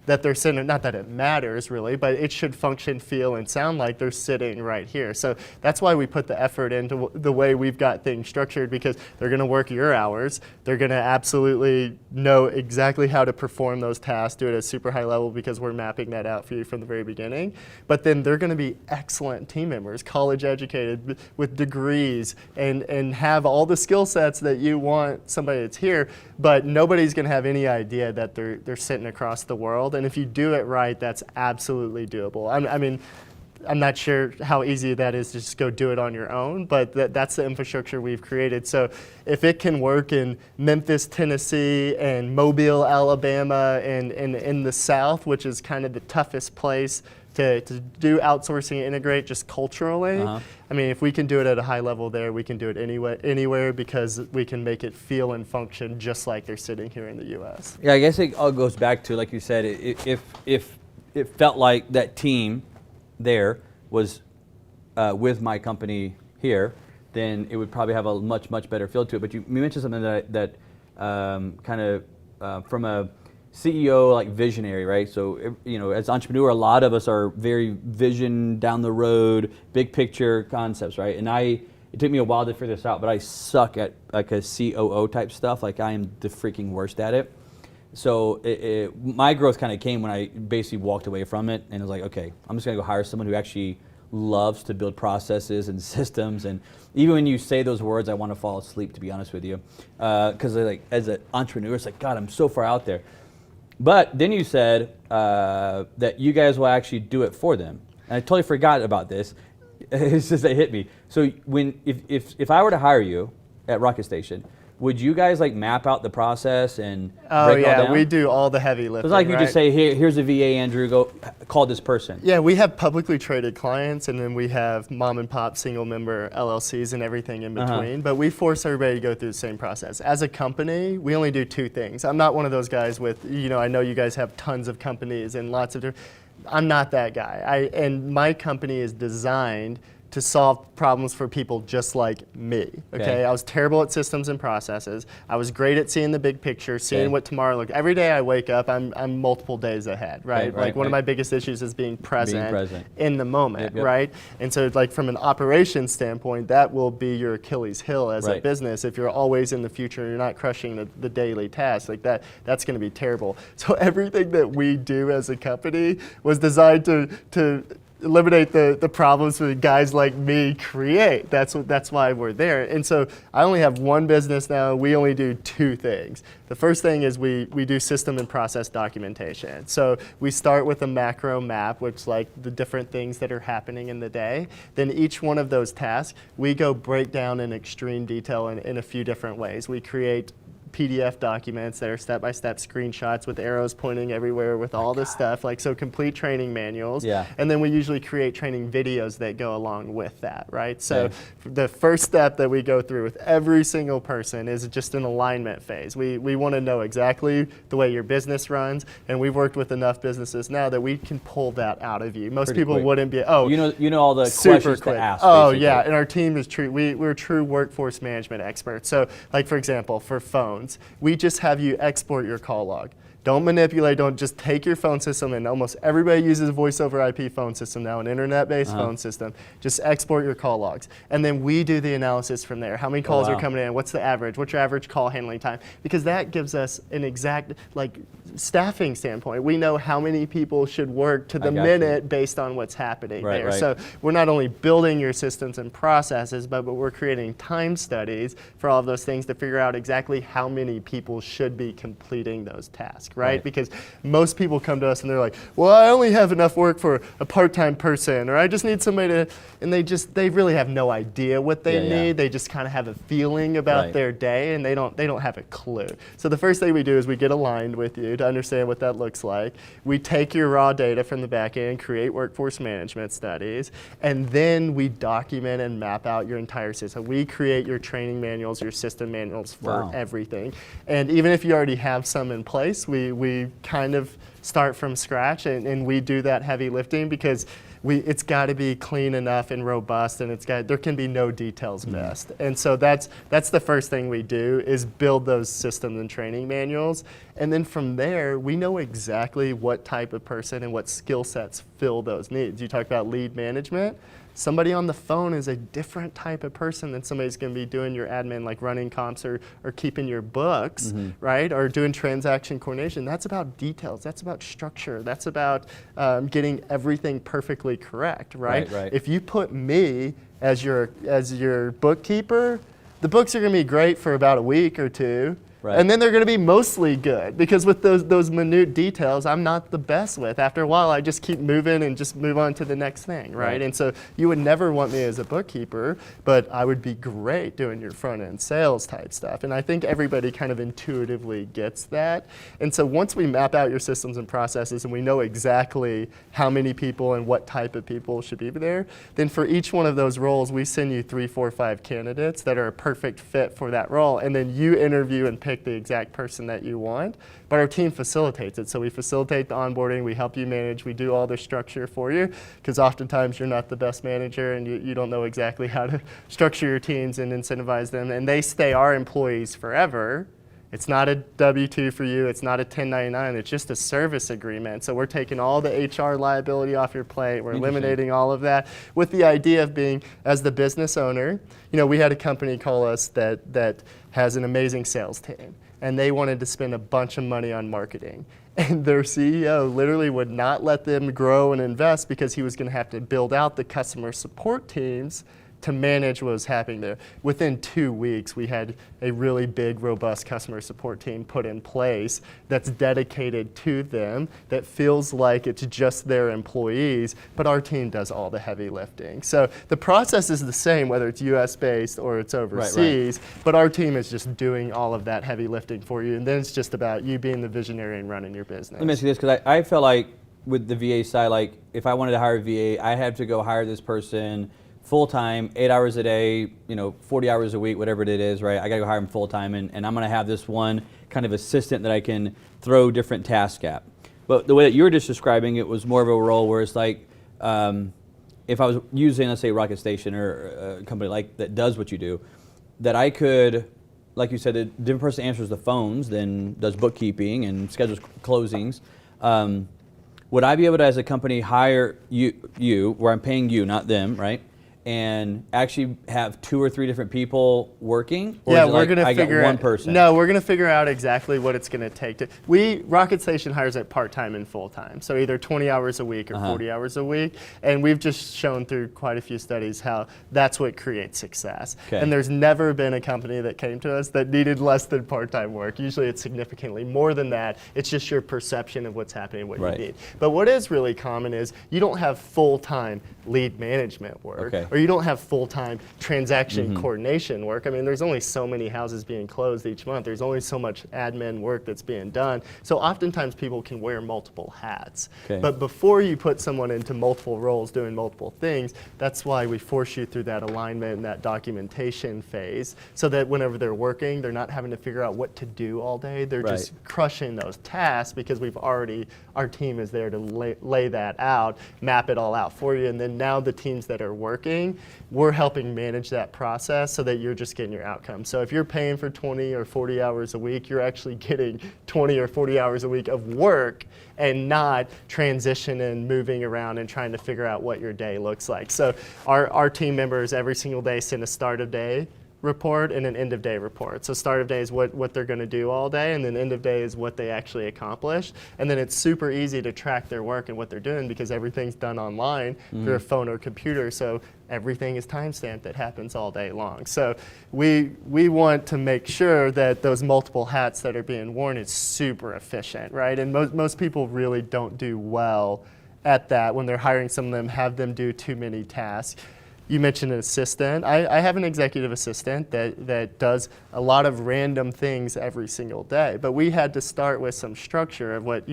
that they're sitting, not that it matters really, but it should function, feel, and sound like they're sitting right here. So that's why we put the effort into the way we've got things structured, because they're gonna work your hours. They're gonna absolutely know exactly how to perform those tasks, do it at a super high level because we're mapping that out for you from the very beginning. But then they're gonna be excellent team members, college educated, with degrees, and have all the skill sets that you want somebody that's here, but nobody's gonna have any idea that they're sitting across the world. And if you do it right, that's absolutely doable. I mean, I'm not sure how easy that is to just go do it on your own, but that's the infrastructure we've created. So if it can work in Memphis, Tennessee, and Mobile, Alabama, and in the South, which is kind of the toughest place to do outsourcing and integrate just culturally, I mean, if we can do it at a high level there, we can do it anywhere because we can make it feel and function just like they're sitting here in the U.S. Yeah, I guess it all goes back to, like you said, if it felt like that team there was with my company here, then it would probably have a much better feel to it. But you mentioned something that kind of from a CEO, like visionary, right? So, you know, as entrepreneur, a lot of us are very vision down the road, big picture concepts, right? And it took me a while to figure this out, but I suck at like a COO type stuff. Like, I am the freaking worst at it. So my growth kind of came when I basically walked away from it and was like, okay, I'm just gonna go hire someone who actually loves to build processes and systems. And even when you say those words, I want to fall asleep, to be honest with you. Because like, as an entrepreneur, it's like, God, I'm so far out there. But then you said that you guys will actually do it for them. And I totally forgot about this. It's just, it hit me. So if I were to hire you at Rocket Station, would you guys like map out the process and break it all down? We do all the heavy lifting. It's like you just say, here's a VA, Andrew, go call this person. Yeah, we have publicly traded clients, and then we have mom and pop single member LLCs and everything in between, but we force everybody to go through the same process. As a company, we only do two things. I'm not one of those guys with, you know, I know you guys have tons of companies and lots of different, I'm not that guy. And my company is designed to solve problems for people just like me, okay? I was terrible at systems and processes. I was great at seeing the big picture, seeing what tomorrow looked. Every day I wake up, I'm multiple days ahead, right? Like one of my biggest issues is being present in the moment, right? And so like from an operations standpoint, that will be your Achilles heel as a business. If you're always in the future and you're not crushing the daily tasks, like that's gonna be terrible. So everything that we do as a company was designed to eliminate the problems that guys like me create. That's why we're there. And so I only have one business now. We only do two things. The first thing is we do system and process documentation. So we start with a macro map, which is like the different things that are happening in the day. Then each one of those tasks, we go break down in extreme detail in a few different ways. We create PDF documents that are step-by-step screenshots with arrows pointing everywhere with all this stuff, like so complete training manuals. And then we usually create training videos that go along with that, right? So the first step that we go through with every single person is just an alignment phase. We want to know exactly the way your business runs, and we've worked with enough businesses now that we can pull that out of you. Most people wouldn't be, you know all the questions to ask. Yeah, and our team is true. We're true workforce management experts. So like for example, for phones, we just have you export your call log. Don't manipulate, don't just take your phone system, and almost everybody uses a voice over IP phone system now, an internet-based phone system. Just export your call logs. And then we do the analysis from there. How many calls are coming in? What's the average? What's your average call handling time? Because that gives us an exact like staffing standpoint. We know how many people should work to the minute based on what's happening there. So we're not only building your systems and processes, but we're creating time studies for all of those things to figure out exactly how many people should be completing those tasks. ask, right? Because most people come to us and they're like, well, I only have enough work for a part-time person, or I just need somebody to, and they really have no idea what they need. They just kind of have a feeling about their day, and they don't have a clue. So the first thing we do is we get aligned with you to understand what that looks like. We take your raw data from the back end, create workforce management studies, and then we document and map out your entire system. We create your training manuals, your system manuals for everything. And even if you already have some in place, we kind of start from scratch, and we do that heavy lifting because it's got to be clean enough and robust, and there can be no details missed. And so that's the first thing we do is build those systems and training manuals. And then from there, we know exactly what type of person and what skill sets fill those needs. You talk about lead management. Somebody on the phone is a different type of person than somebody's going to be doing your admin, like running comps or keeping your books, right? Or doing transaction coordination. That's about details. That's about structure. That's about getting everything perfectly correct, right? If you put me as your bookkeeper, the books are going to be great for about a week or two. And then they're going to be mostly good, because with those minute details, I'm not the best with. After a while, I just keep moving and just move on to the next thing, right? And so you would never want me as a bookkeeper, but I would be great doing your front-end sales type stuff. And I think everybody kind of intuitively gets that. And so once we map out your systems and processes and we know exactly how many people and what type of people should be there, then for each one of those roles, we send you 3, 4, 5 candidates that are a perfect fit for that role. And then you interview and pick the exact person that you want, but our team facilitates it. So we facilitate the onboarding, we help you manage, we do all the structure for you, because oftentimes you're not the best manager and you don't know exactly how to structure your teams and incentivize them, and they stay our employees forever. It's not a W-2 for you, it's not a 1099, it's just a service agreement. So we're taking all the HR liability off your plate, we're eliminating all of that, with the idea of being, as the business owner, we had a company call us that has an amazing sales team, and they wanted to spend a bunch of money on marketing. And their CEO literally would not let them grow and invest because he was going to have to build out the customer support teams to manage what was happening there. Within 2 weeks, we had a really big, robust customer support team put in place that's dedicated to them, that feels like it's just their employees, but our team does all the heavy lifting. So the process is the same, whether it's US-based or it's overseas, but our team is just doing all of that heavy lifting for you, and then it's just about you being the visionary and running your business. Let me ask you this, because I felt like with the VA side, like if I wanted to hire a VA, I had to go hire this person full-time, 8 hours a day, 40 hours a week, whatever it is, right? I gotta go hire him full-time, and I'm gonna have this one kind of assistant that I can throw different tasks at. But the way that you were just describing it was more of a role where it's like, if I was using, let's say, Rocket Station or a company like that does what you do, that I could, like you said, a different person answers the phones, then does bookkeeping and schedules closings. Would I be able to, as a company, hire you, where I'm paying you, not them, right? And actually have 2 or 3 different people working? Or yeah, is it we're like, going to figure out one person. No, we're going to figure out exactly what it's going to take to. Rocket Station hires at part-time and full-time, so either 20 hours a week or 40 hours a week. And we've just shown through quite a few studies how that's what creates success. And there's never been a company that came to us that needed less than part-time work. Usually it's significantly more than that. It's just your perception of what's happening, what you need. But what is really common is you don't have full-time lead management work. Or you don't have full-time transaction coordination work. I mean, there's only so many houses being closed each month. There's only so much admin work that's being done. So oftentimes people can wear multiple hats. But before you put someone into multiple roles doing multiple things, that's why we force you through that alignment and that documentation phase, so that whenever they're working, they're not having to figure out what to do all day. They're just crushing those tasks because our team is there to lay that out, map it all out for you. And then now the teams that are working, we're helping manage that process so that you're just getting your outcome. So if you're paying for 20 or 40 hours a week, you're actually getting 20 or 40 hours a week of work and not transitioning, moving around and trying to figure out what your day looks like. So our team members every single day send a start of day report and an end of day report. So start of day is what they're going to do all day, and then end of day is what they actually accomplished. And then it's super easy to track their work and what they're doing because everything's done online through a phone or computer. So everything is timestamped that happens all day long. So we want to make sure that those multiple hats that are being worn is super efficient, right? And most people really don't do well at that when they're hiring some of them, have them do too many tasks. You mentioned an assistant. I have an executive assistant that does a lot of random things every single day. But we had to start with some structure of what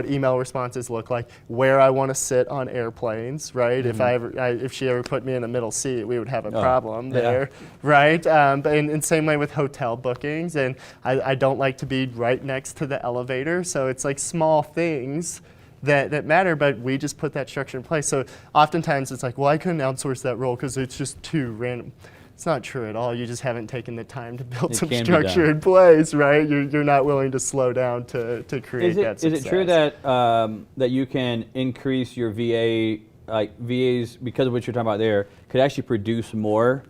email responses look like, where I want to sit on airplanes, right? If she ever put me in a middle seat, we would have a problem there, right? And same way with hotel bookings. And I don't like to be right next to the elevator. So it's like small things that matter, but we just put that structure in place. So oftentimes it's like, well, I couldn't outsource that role because it's just too random. It's not true at all. You just haven't taken the time to build some structure in place, right? You're not willing to slow down to create that success. Is it true that that you can increase your VA, like VAs, because of what you're talking about there, could actually produce more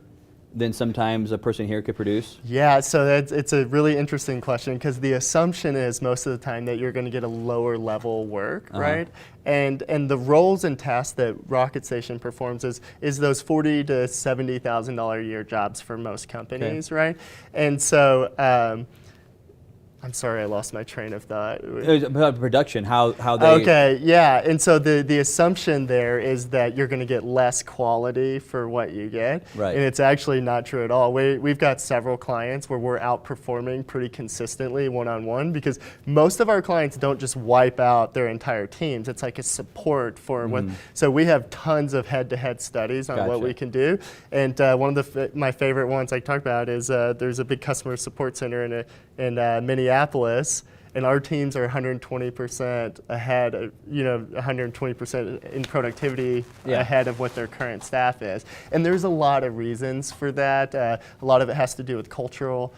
than sometimes a person here could produce? Yeah, so it's a really interesting question because the assumption is most of the time that you're going to get a lower level work, right? And the roles and tasks that Rocket Station performs is those $40,000 to $70,000 a year jobs for most companies, right? And so I'm sorry, I lost my train of thought. It was about production, how they... Okay, yeah, and so the assumption there is that you're going to get less quality for what you get, right. And it's actually not true at all. We've got several clients where we're outperforming pretty consistently one-on-one because most of our clients don't just wipe out their entire teams. It's like a support for what... So we have tons of head-to-head studies on what we can do, and one of my favorite ones I talked about is there's a big customer support center in Minneapolis, and our teams are 120% ahead, 120% in productivity ahead of what their current staff is. And there's a lot of reasons for that. A lot of it has to do with cultural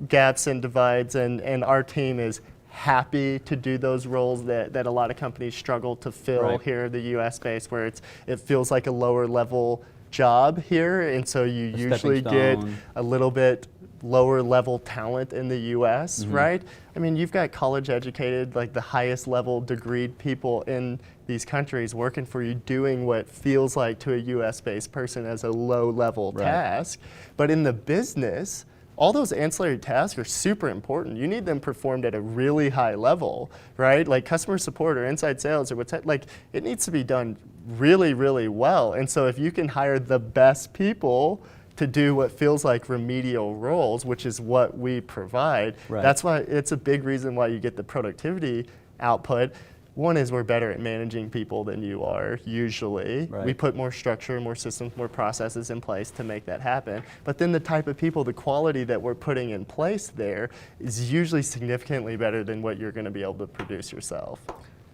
gaps and divides, and our team is happy to do those roles that a lot of companies struggle to fill here in the US space, where it feels like a lower level job here, and so you usually get a little bit lower level talent in the US, right? I mean, you've got college educated, like the highest level degreed people in these countries working for you, doing what feels like to a US based person as a low level task. But in the business, all those ancillary tasks are super important. You need them performed at a really high level, right? Like customer support or inside sales or it needs to be done really, really well. And so if you can hire the best people to do what feels like remedial roles, which is what we provide, that's why it's a big reason why you get the productivity output. One is we're better at managing people than you are, usually. We put more structure, more systems, more processes in place to make that happen. But then the type of people, the quality that we're putting in place there is usually significantly better than what you're gonna be able to produce yourself.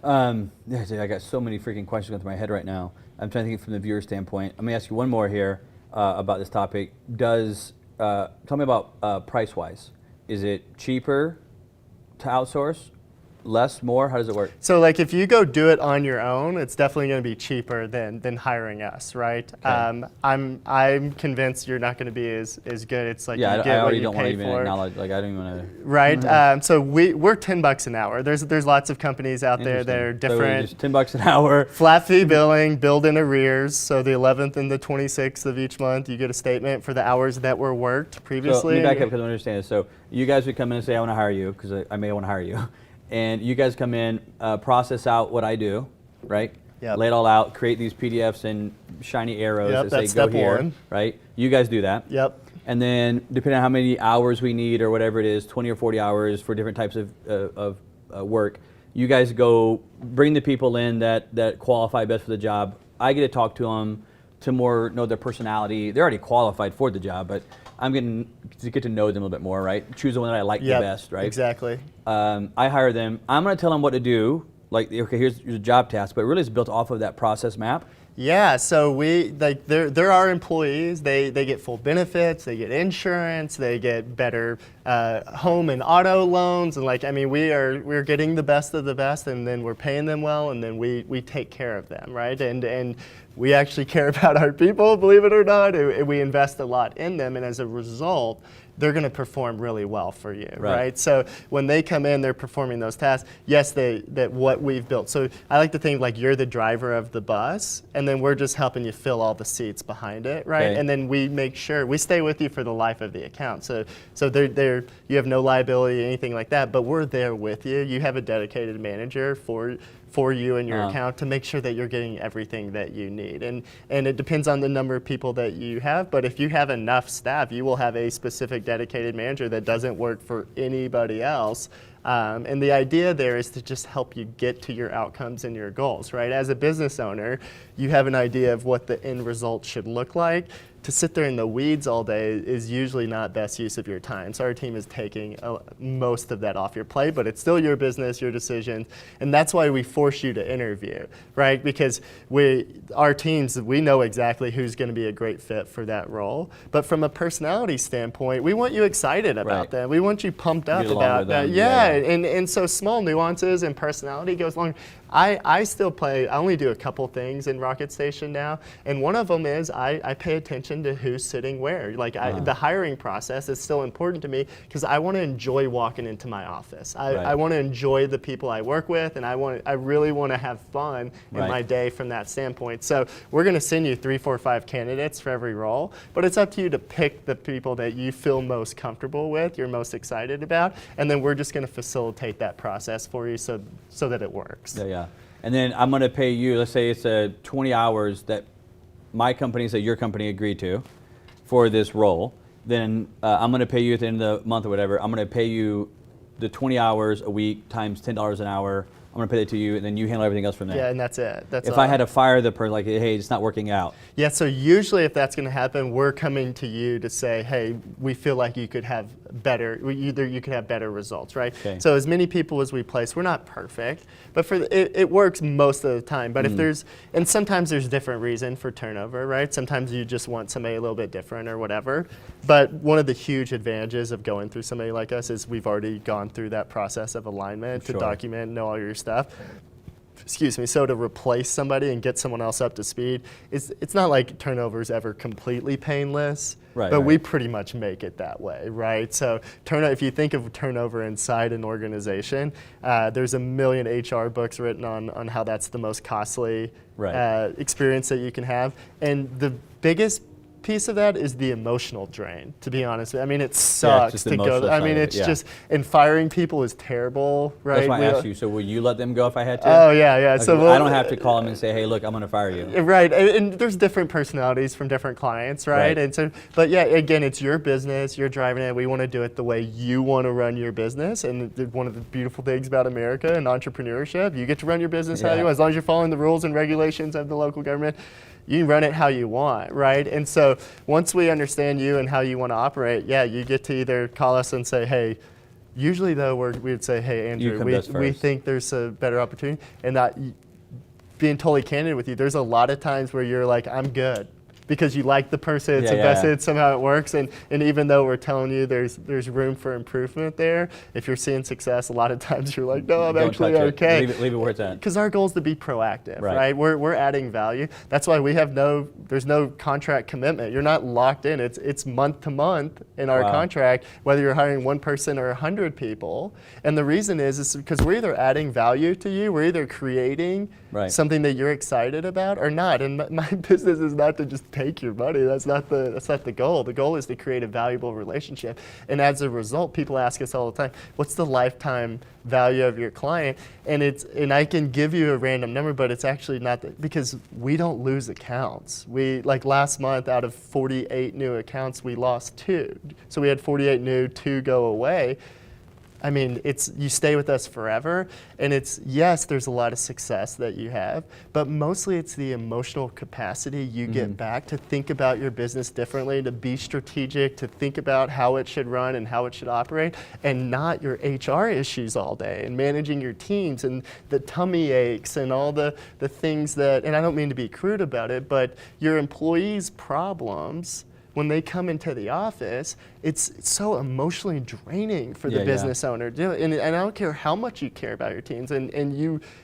I got so many freaking questions going through my head right now. I'm trying to think from the viewer standpoint. I'm gonna ask you one more here about this topic. Tell me about price-wise. Is it cheaper to outsource? Less, more? How does it work? So like if you go do it on your own, it's definitely going to be cheaper than hiring us, right? Okay. I'm convinced you're not going to be as good. It's like you get I already what you don't want to pay even for. acknowledge. Like I don't even want to. Right. So we're $10 an hour. There's lots of companies out there that are different. So just $10 an hour. Flat fee billing, billed in arrears. So the 11th and the 26th of each month, you get a statement for the hours that were worked previously. So let me back up because I don't understand this. So you guys would come in and say, I want to hire you because I may want to hire you. And you guys come in, process out what I do, right? Yep. Lay it all out, create these PDFs and shiny arrows that say go here, one. Right? You guys do that. Yep. And then depending on how many hours we need or whatever it is, 20 or 40 hours for different types of work, you guys go bring the people in that qualify best for the job. I get to talk to them to more know their personality. They're already qualified for the job, but I'm getting to get to know them a little bit more, right? Choose the one that I like the best, right? Exactly. I hire them. I'm going to tell them what to do. Like, okay, here's a job task, but really it's built off of that process map. Yeah, so they're our employees. They get full benefits, they get insurance, they get better home and auto loans, and we're getting the best of the best, and then we're paying them well, and then we take care of them, right? And we actually care about our people, believe it or not, and we invest a lot in them, and as a result, they're going to perform really well for you, right? So when they come in, they're performing those tasks. Yes, that what we've built. So I like to think like you're the driver of the bus, and then we're just helping you fill all the seats behind it, right? Okay. And then we make sure we stay with you for the life of the account. So you have no liability, anything like that, but we're there with you. You have a dedicated manager for you and your account to make sure that you're getting everything that you need. And it depends on the number of people that you have, but if you have enough staff, you will have a specific dedicated manager that doesn't work for anybody else. And the idea there is to just help you get to your outcomes and your goals, right? As a business owner, you have an idea of what the end result should look like. To sit there in the weeds all day is usually not best use of your time. So our team is taking most of that off your plate, but it's still your business, your decisions, and that's why we force you to interview, right? Because our teams, we know exactly who's going to be a great fit for that role. But from a personality standpoint, we want you excited about them. We want you pumped up about that. Yeah. And so small nuances and personality goes along. I still play, I only do a couple things in Rocket Station now, and one of them is I pay attention to who's sitting where. The hiring process is still important to me because I want to enjoy walking into my office. I want to enjoy the people I work with, and I really want to have fun in my day from that standpoint. So we're going to send you 3, 4, 5 candidates for every role, but it's up to you to pick the people that you feel most comfortable with, you're most excited about, and then we're just going to facilitate that process for you so that it works. Yeah. And then I'm going to pay you, let's say it's 20 hours that my company, say your company agreed to for this role. Then I'm going to pay you at the end of the month or whatever. I'm going to pay you the 20 hours a week times $10 an hour. I'm going to pay that to you, and then you handle everything else from there. Yeah, and that's it. If I had to fire the person, like, hey, it's not working out. Yeah, so usually if that's going to happen, we're coming to you to say, hey, we feel like you could have better results, right? Okay. So as many people as we place, we're not perfect, but it works most of the time. But if and sometimes there's different reason for turnover, right? Sometimes you just want somebody a little bit different or whatever. But one of the huge advantages of going through somebody like us is we've already gone through that process of alignment to document, know all your stuff. Excuse me. So to replace somebody and get someone else up to speed, it's not like turnover is ever completely painless, but we pretty much make it that way, right? So if you think of turnover inside an organization, there's a million HR books written on how that's the most costly experience that you can have, and the biggest piece of that is the emotional drain, to be honest. I mean, it sucks to go. I mean, it's just, and firing people is terrible, right? That's why I asked you. So would you let them go if I had to? Oh, yeah. Okay, so I don't have to call them and say, hey, look, I'm going to fire you. Right. And there's different personalities from different clients, right? And so, but yeah, again, it's your business. You're driving it. We want to do it the way you want to run your business. And one of the beautiful things about America and entrepreneurship, you get to run your business how you want, as long as you're following the rules and regulations of the local government. You can run it how you want, right? And so once we understand you and how you want to operate, you get to either call us and say, hey, usually though we would say, hey, Andrew, we think there's a better opportunity. And that, being totally candid with you, there's a lot of times where you're like, I'm good. Because you like the person, it's invested, somehow it works, and even though we're telling you there's room for improvement there, if you're seeing success, a lot of times you're like, no, I'm actually okay. Leave it where it's at. Because our goal is to be proactive, right? We're adding value. That's why we have there's no contract commitment. You're not locked in. It's month to month in our contract, whether you're hiring one person or 100 people. And the reason is because we're either adding value to you, we're either creating something that you're excited about or not. And my business is not to just take your money. That's not the goal. The goal is to create a valuable relationship. And as a result, people ask us all the time, what's the lifetime value of your client? And I can give you a random number, but it's actually not because we don't lose accounts. Like last month, out of 48 new accounts, we lost 2. So we had 48 new, 2 go away. I mean, you stay with us forever, and yes, there's a lot of success that you have, but mostly it's the emotional capacity you get back to think about your business differently, to be strategic, to think about how it should run and how it should operate, and not your HR issues all day, and managing your teams and the tummy aches and all the things that, and I don't mean to be crude about it, but your employees' problems, when they come into the office, it's so emotionally draining for the business owner. And I don't care how much you care about your teams, and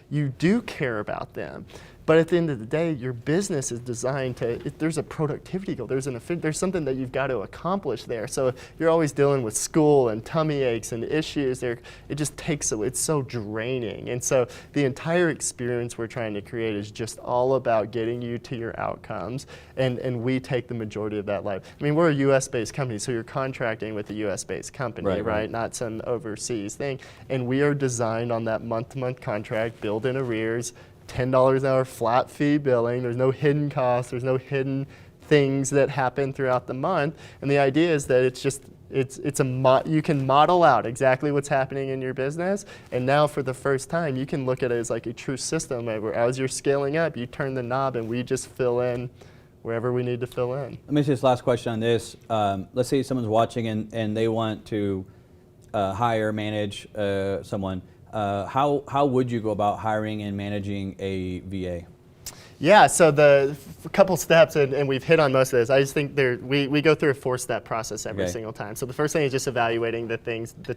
you do care about them. But at the end of the day, your business is designed there's a productivity goal, there's something that you've got to accomplish there. So you're always dealing with school and tummy aches and issues. It just it's so draining. And so the entire experience we're trying to create is just all about getting you to your outcomes, and we take the majority of that life. I mean, we're a US-based company, so you're contracting with a US-based company, right? Not some overseas thing. And we are designed on that month-to-month contract, billed in arrears, $10 an hour flat fee billing. There's no hidden costs. There's no hidden things that happen throughout the month. And the idea is that you can model out exactly what's happening in your business. And now for the first time, you can look at it as like a true system where as you're scaling up, you turn the knob and we just fill in wherever we need to fill in. Let me ask you this last question on this. Let's say someone's watching and they want to hire, manage someone. How would you go about hiring and managing a VA? Yeah, so a couple steps, and we've hit on most of this. I just think we go through a 4-step process every single time. So the first thing is just evaluating the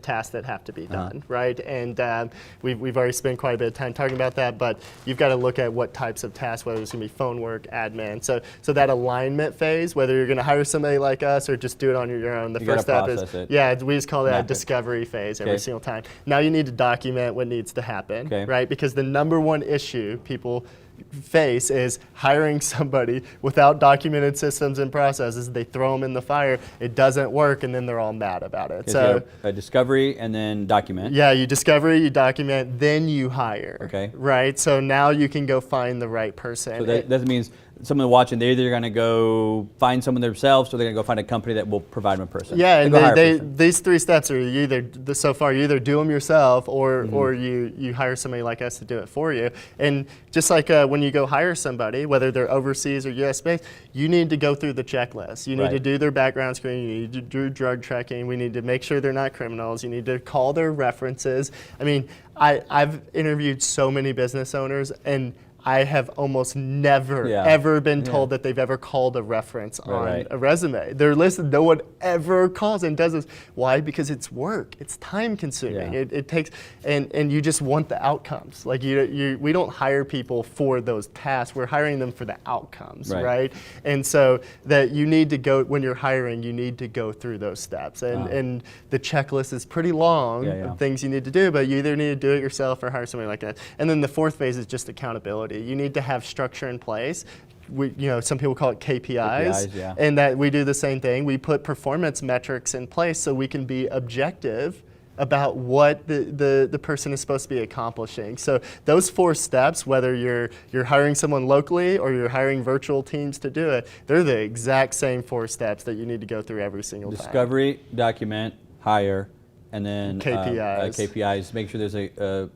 tasks that have to be done, right? And we've already spent quite a bit of time talking about that, but you've got to look at what types of tasks, whether it's going to be phone work, admin. So that alignment phase, whether you're going to hire somebody like us or just do it on your own, the first step is, we just call that a discovery phase every single time. Now you need to document what needs to happen, right? Because the number one issue people face is hiring somebody without documented systems and processes. They throw them in the fire, it doesn't work, and then they're all mad about it. So a discovery and then document. Yeah, you discover, you document, then you hire. Okay. Right? So now you can go find the right person. So that means someone watching, they're either going to go find someone themselves or they're going to go find a company that will provide them a person. Yeah, and these 3 steps are you either do them yourself or you hire somebody like us to do it for you. And just like when you go hire somebody, whether they're overseas or US based, you need to go through the checklist. You need to do their background screening, you need to do drug checking, we need to make sure they're not criminals, you need to call their references. I mean, I've interviewed so many business owners, and I have almost never, ever been told that they've ever called a reference on a resume. They're listed, no one ever calls and does this. Why? Because it's work. It's time consuming. It takes, and you just want the outcomes. Like we don't hire people for those tasks. We're hiring them for the outcomes, right? And so that you need to go, when you're hiring, you need to go through those steps. And the checklist is pretty long of things you need to do, but you either need to do it yourself or hire somebody like that. And then the 4th phase is just accountability. You need to have structure in place. Some people call it KPIs, and that we do the same thing. We put performance metrics in place so we can be objective about what the person is supposed to be accomplishing. So those 4 steps, whether you're hiring someone locally or you're hiring virtual teams to do it, they're the exact same 4 steps that you need to go through every single time. Discovery, document, hire, and then KPIs. Make sure there's a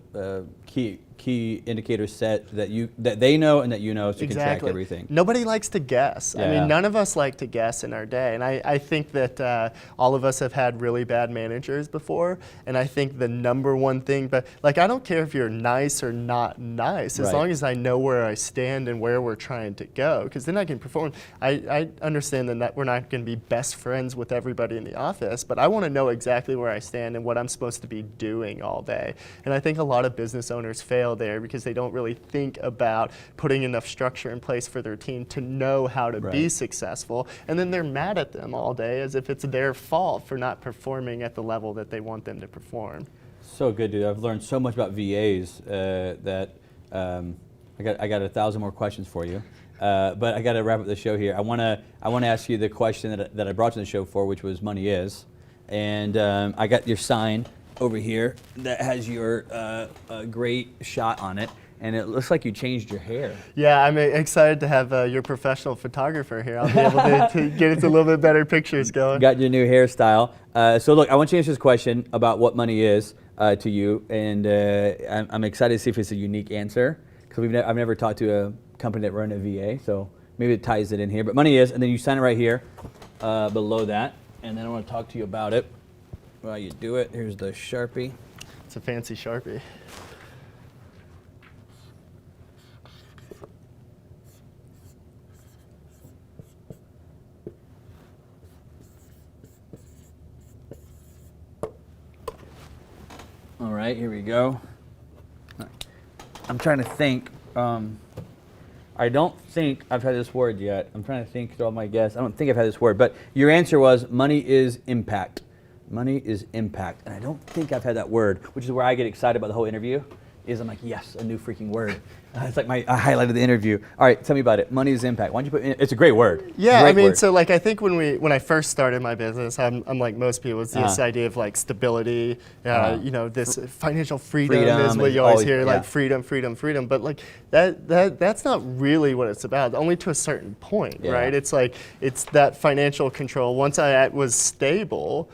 key indicator set that they know and that you know, so you can track everything. Nobody likes to guess. I mean, none of us like to guess in our day. And I think that all of us have had really bad managers before. And I think the number one thing, but like, I don't care if you're nice or not nice, as long as I know where I stand and where we're trying to go, because then I can perform. I understand that we're not going to be best friends with everybody in the office, but I want to know exactly where I stand and what I'm supposed to be doing all day. And I think a lot of business owners fail there because they don't really think about putting enough structure in place for their team to know how to be successful. And then they're mad at them all day as if it's their fault for not performing at the level that they want them to perform. So good, dude. I've learned so much about VAs that I got 1,000 more questions for you. But I got to wrap up the show here. I want to ask you the question that I brought you to the show for, which was money is. And I got your sign over here that has your great shot on it. and it looks like you changed your hair. Yeah, I'm excited to have your professional photographer here. I'll be able to get into a little bit better pictures going. Got your new hairstyle. So look, I want you to answer this question about what money is to you, and I'm excited to see if it's a unique answer, because I've never talked to a company that run a VA, so maybe it ties it in here. But money is, and then you sign it right here below that, and then I want to talk to you about it while you do it. Here's the Sharpie. It's a fancy Sharpie. All right, here we go. I'm trying to think. I don't think I've had this word yet. I'm trying to think through all my guests. I don't think I've had this word, but your answer was money is impact. Money is impact. And I don't think I've had that word, which is where I get excited about the whole interview, is I'm like, yes, a new freaking word. It's like I highlighted the interview. All right, tell me about it. Money is impact. Why don't you put it's a great word. Yeah, great I mean, word. so like I think when I first started my business, I'm like most people, it's this idea of like stability, you know, this financial freedom is what you always hear, like freedom. But like that's not really what it's about, only to a certain point, right? It's like, it's that financial control. Once I was stable,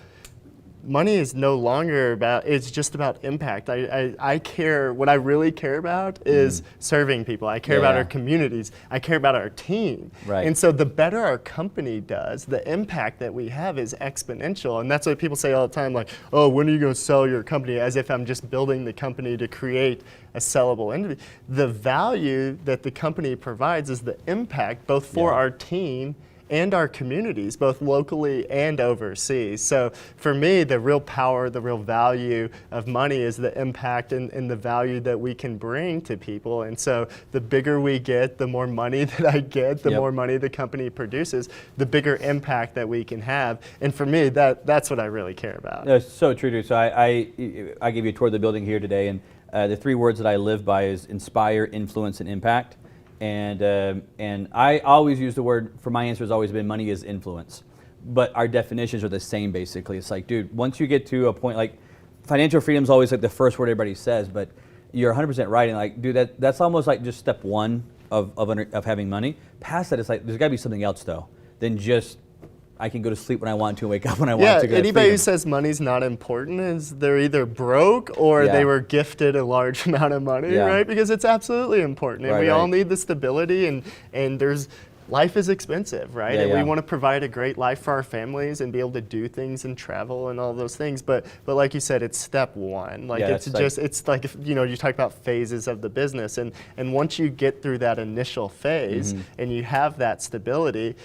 money is no longer about, it's just about impact. I care, what I really care about is serving people. I care about our communities. I care about our team. Right. And so the better our company does, the impact that we have is exponential. And that's what people say all the time, like, oh, when are you going to sell your company? As if I'm just building the company to create a sellable entity. The value that the company provides is the impact, both for our team and our communities, both locally and overseas. So for me, the real power, the real value of money is the impact and the value that we can bring to people. And so the bigger we get, the more money that I get, the more money the company produces, the bigger impact that we can have. And for me, that's what I really care about. That's so true, dude. So I gave you a tour of the building here today, and the 3 words that I live by is inspire, influence, and impact. And I always use the word, for my answer has always been money is influence. But our definitions are the same, basically. It's like, dude, once you get to a point, like financial freedom is always like the first word everybody says, but you're 100% right. And like, dude, that's almost like just step 1 of having money. Past that, it's like, there's gotta be something else though, than just, I can go to sleep when I want to, wake up when I want to. Yeah, anybody who says money's not important is they're either broke or they were gifted a large amount of money, right? Because it's absolutely important, and we all need the stability, and there's, life is expensive, right? And we want to provide a great life for our families and be able to do things and travel and all those things. But like you said, it's step 1. Like it's just, it's like, if, you know, you talk about phases of the business, and once you get through that initial phase and you have that stability,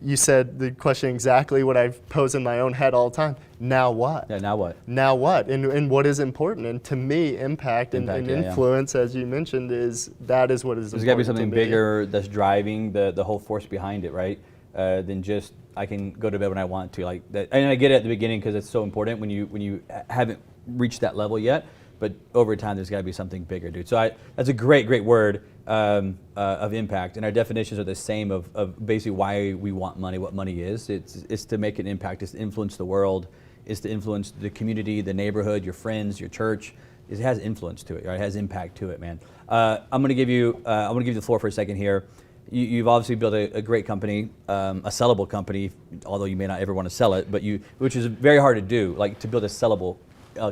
you said the question exactly what I pose in my own head all the time. Now what? Yeah, now what? Now what? And what is important? And to me, impact and influence, as you mentioned, is what is important. There's got to be something bigger that's driving the whole force behind it, right? Than just, I can go to bed when I want to. Like that, and I get it at the beginning because it's so important when you haven't reached that level yet. But over time, there's got to be something bigger, dude. So that's a great word of impact. And our definitions are the same of basically why we want money, what money is. It's to make an impact. It's to influence the world. It's to influence the community, the neighborhood, your friends, your church. It has influence to it, right? It has impact to it, man. I'm going to give you the floor for a second here. You've obviously built a great company, a sellable company, although you may not ever want to sell it, but which is very hard to do, like to build a sellable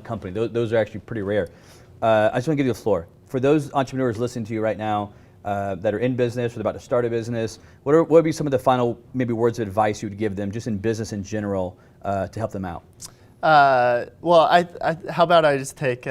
company. Those are actually pretty rare. I just want to give you the floor. For those entrepreneurs listening to you right now that are in business or about to start a business, what would be some of the final maybe words of advice you would give them just in business in general to help them out? Well, how about I just take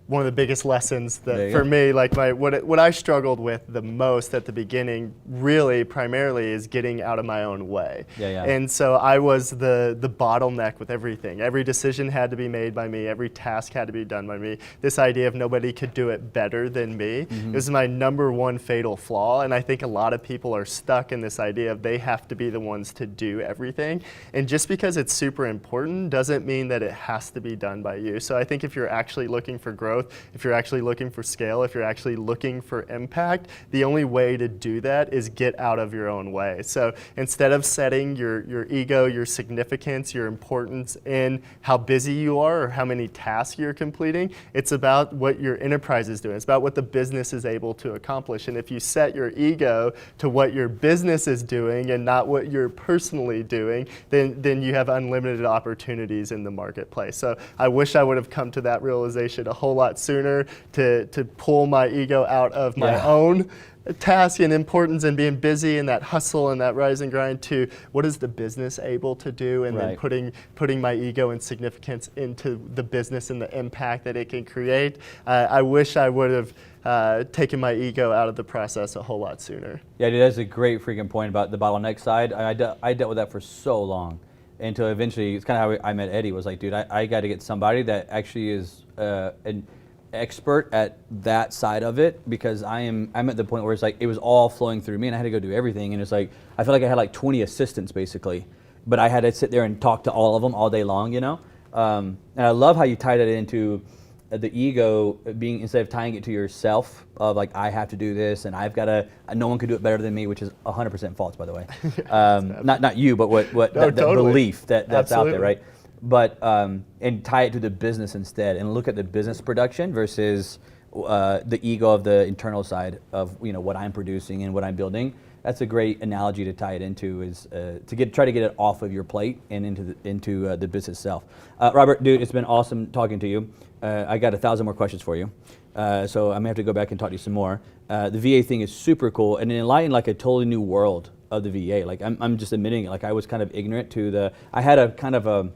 one of the biggest lessons that for me, like what I struggled with the most at the beginning, really primarily, is getting out of my own way. And so I was the bottleneck with everything. Every decision had to be made by me. Every task had to be done by me. This idea of nobody could do it better than me is my #1 fatal flaw. And I think a lot of people are stuck in this idea of they have to be the ones to do everything. And just because it's super important doesn't mean that it has to be done by you. So I think if you're actually looking for growth, growth, if you're actually looking for scale, if you're actually looking for impact, the only way to do that is get out of your own way. So instead of setting your ego, your significance, your importance in how busy you are or how many tasks you're completing, it's about what your enterprise is doing. It's about what the business is able to accomplish. And if you set your ego to what your business is doing and not what you're personally doing, then you have unlimited opportunities in the marketplace. So I wish I would have come to that realization a whole lot sooner to pull my ego out of my own task and importance and being busy and that hustle and that rise and grind to what is the business able to do, and then putting my ego and significance into the business and the impact that it can create. I wish I would have taken my ego out of the process a whole lot sooner. Yeah, dude, that's a great freaking point about the bottleneck side. I dealt with that for so long until eventually, it's kind of how I met Eddie, was like, dude, I got to get somebody that actually is an expert at that side of it, because I'm at the point where it's like it was all flowing through me and I had to go do everything, and it's like I feel like I had like 20 assistants basically, but I had to sit there and talk to all of them all day long, you know. And I love how you tied it into the ego being, instead of tying it to yourself of like I have to do this and I've got to, no one can do it better than me, which is 100% false, by the way. Not you, but what no, that belief that's out there, right? But and tie it to the business instead, and look at the business production versus the ego of the internal side of what I'm producing and what I'm building. That's a great analogy to tie it into, is try to get it off of your plate and into the business itself. Robert, dude, it's been awesome talking to you. I got 1,000 more questions for you, so I'm gonna have to go back and talk to you some more. The VA thing is super cool, and it enlightened like a totally new world of the VA. Like I'm just admitting it. Like I was kind of ignorant to I had a kind of a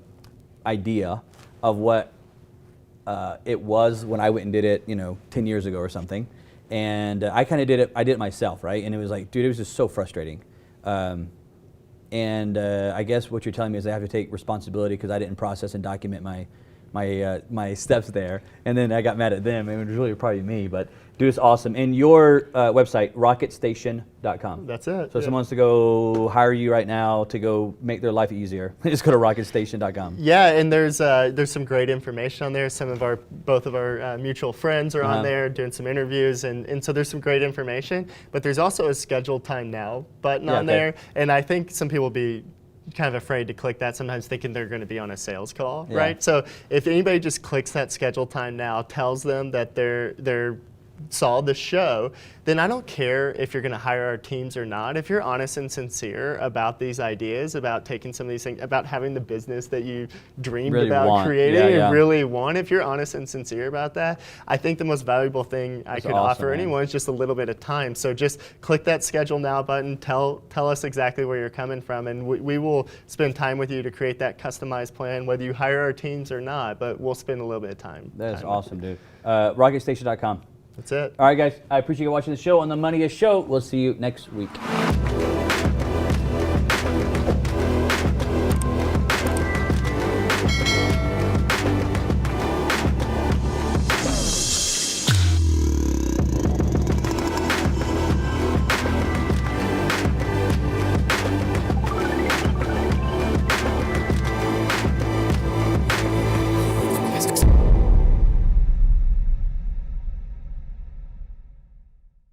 idea of what it was when I went and did it, 10 years ago or something. And I kind of did it myself, right? And it was like, dude, it was just so frustrating. And I guess what you're telling me is I have to take responsibility because I didn't process and document my steps there. And then I got mad at them, and it was really probably me, but dude, it's awesome. And your website, rocketstation.com. That's it. So if someone wants to go hire you right now to go make their life easier, just go to rocketstation.com. Yeah, and there's some great information on there. Both of our mutual friends are on there doing some interviews, and so there's some great information. But there's also a schedule time now button on there, and I think some people will be kind of afraid to click that, sometimes thinking they're going to be on a sales call, right? So if anybody just clicks that schedule time now, tells them that they're saw the show, then I don't care if you're going to hire our teams or not. If you're honest and sincere about these ideas, about taking some of these things, about having the business that you dreamed about creating and really want, if you're honest and sincere about that, I think the most valuable thing I could offer anyone is just a little bit of time. So just click that schedule now button, tell us exactly where you're coming from, and we will spend time with you to create that customized plan, whether you hire our teams or not, but we'll spend a little bit of time. That's awesome, dude. Rocketstation.com. That's it. All right, guys. I appreciate you watching the show on the Money Is Show. We'll see you next week.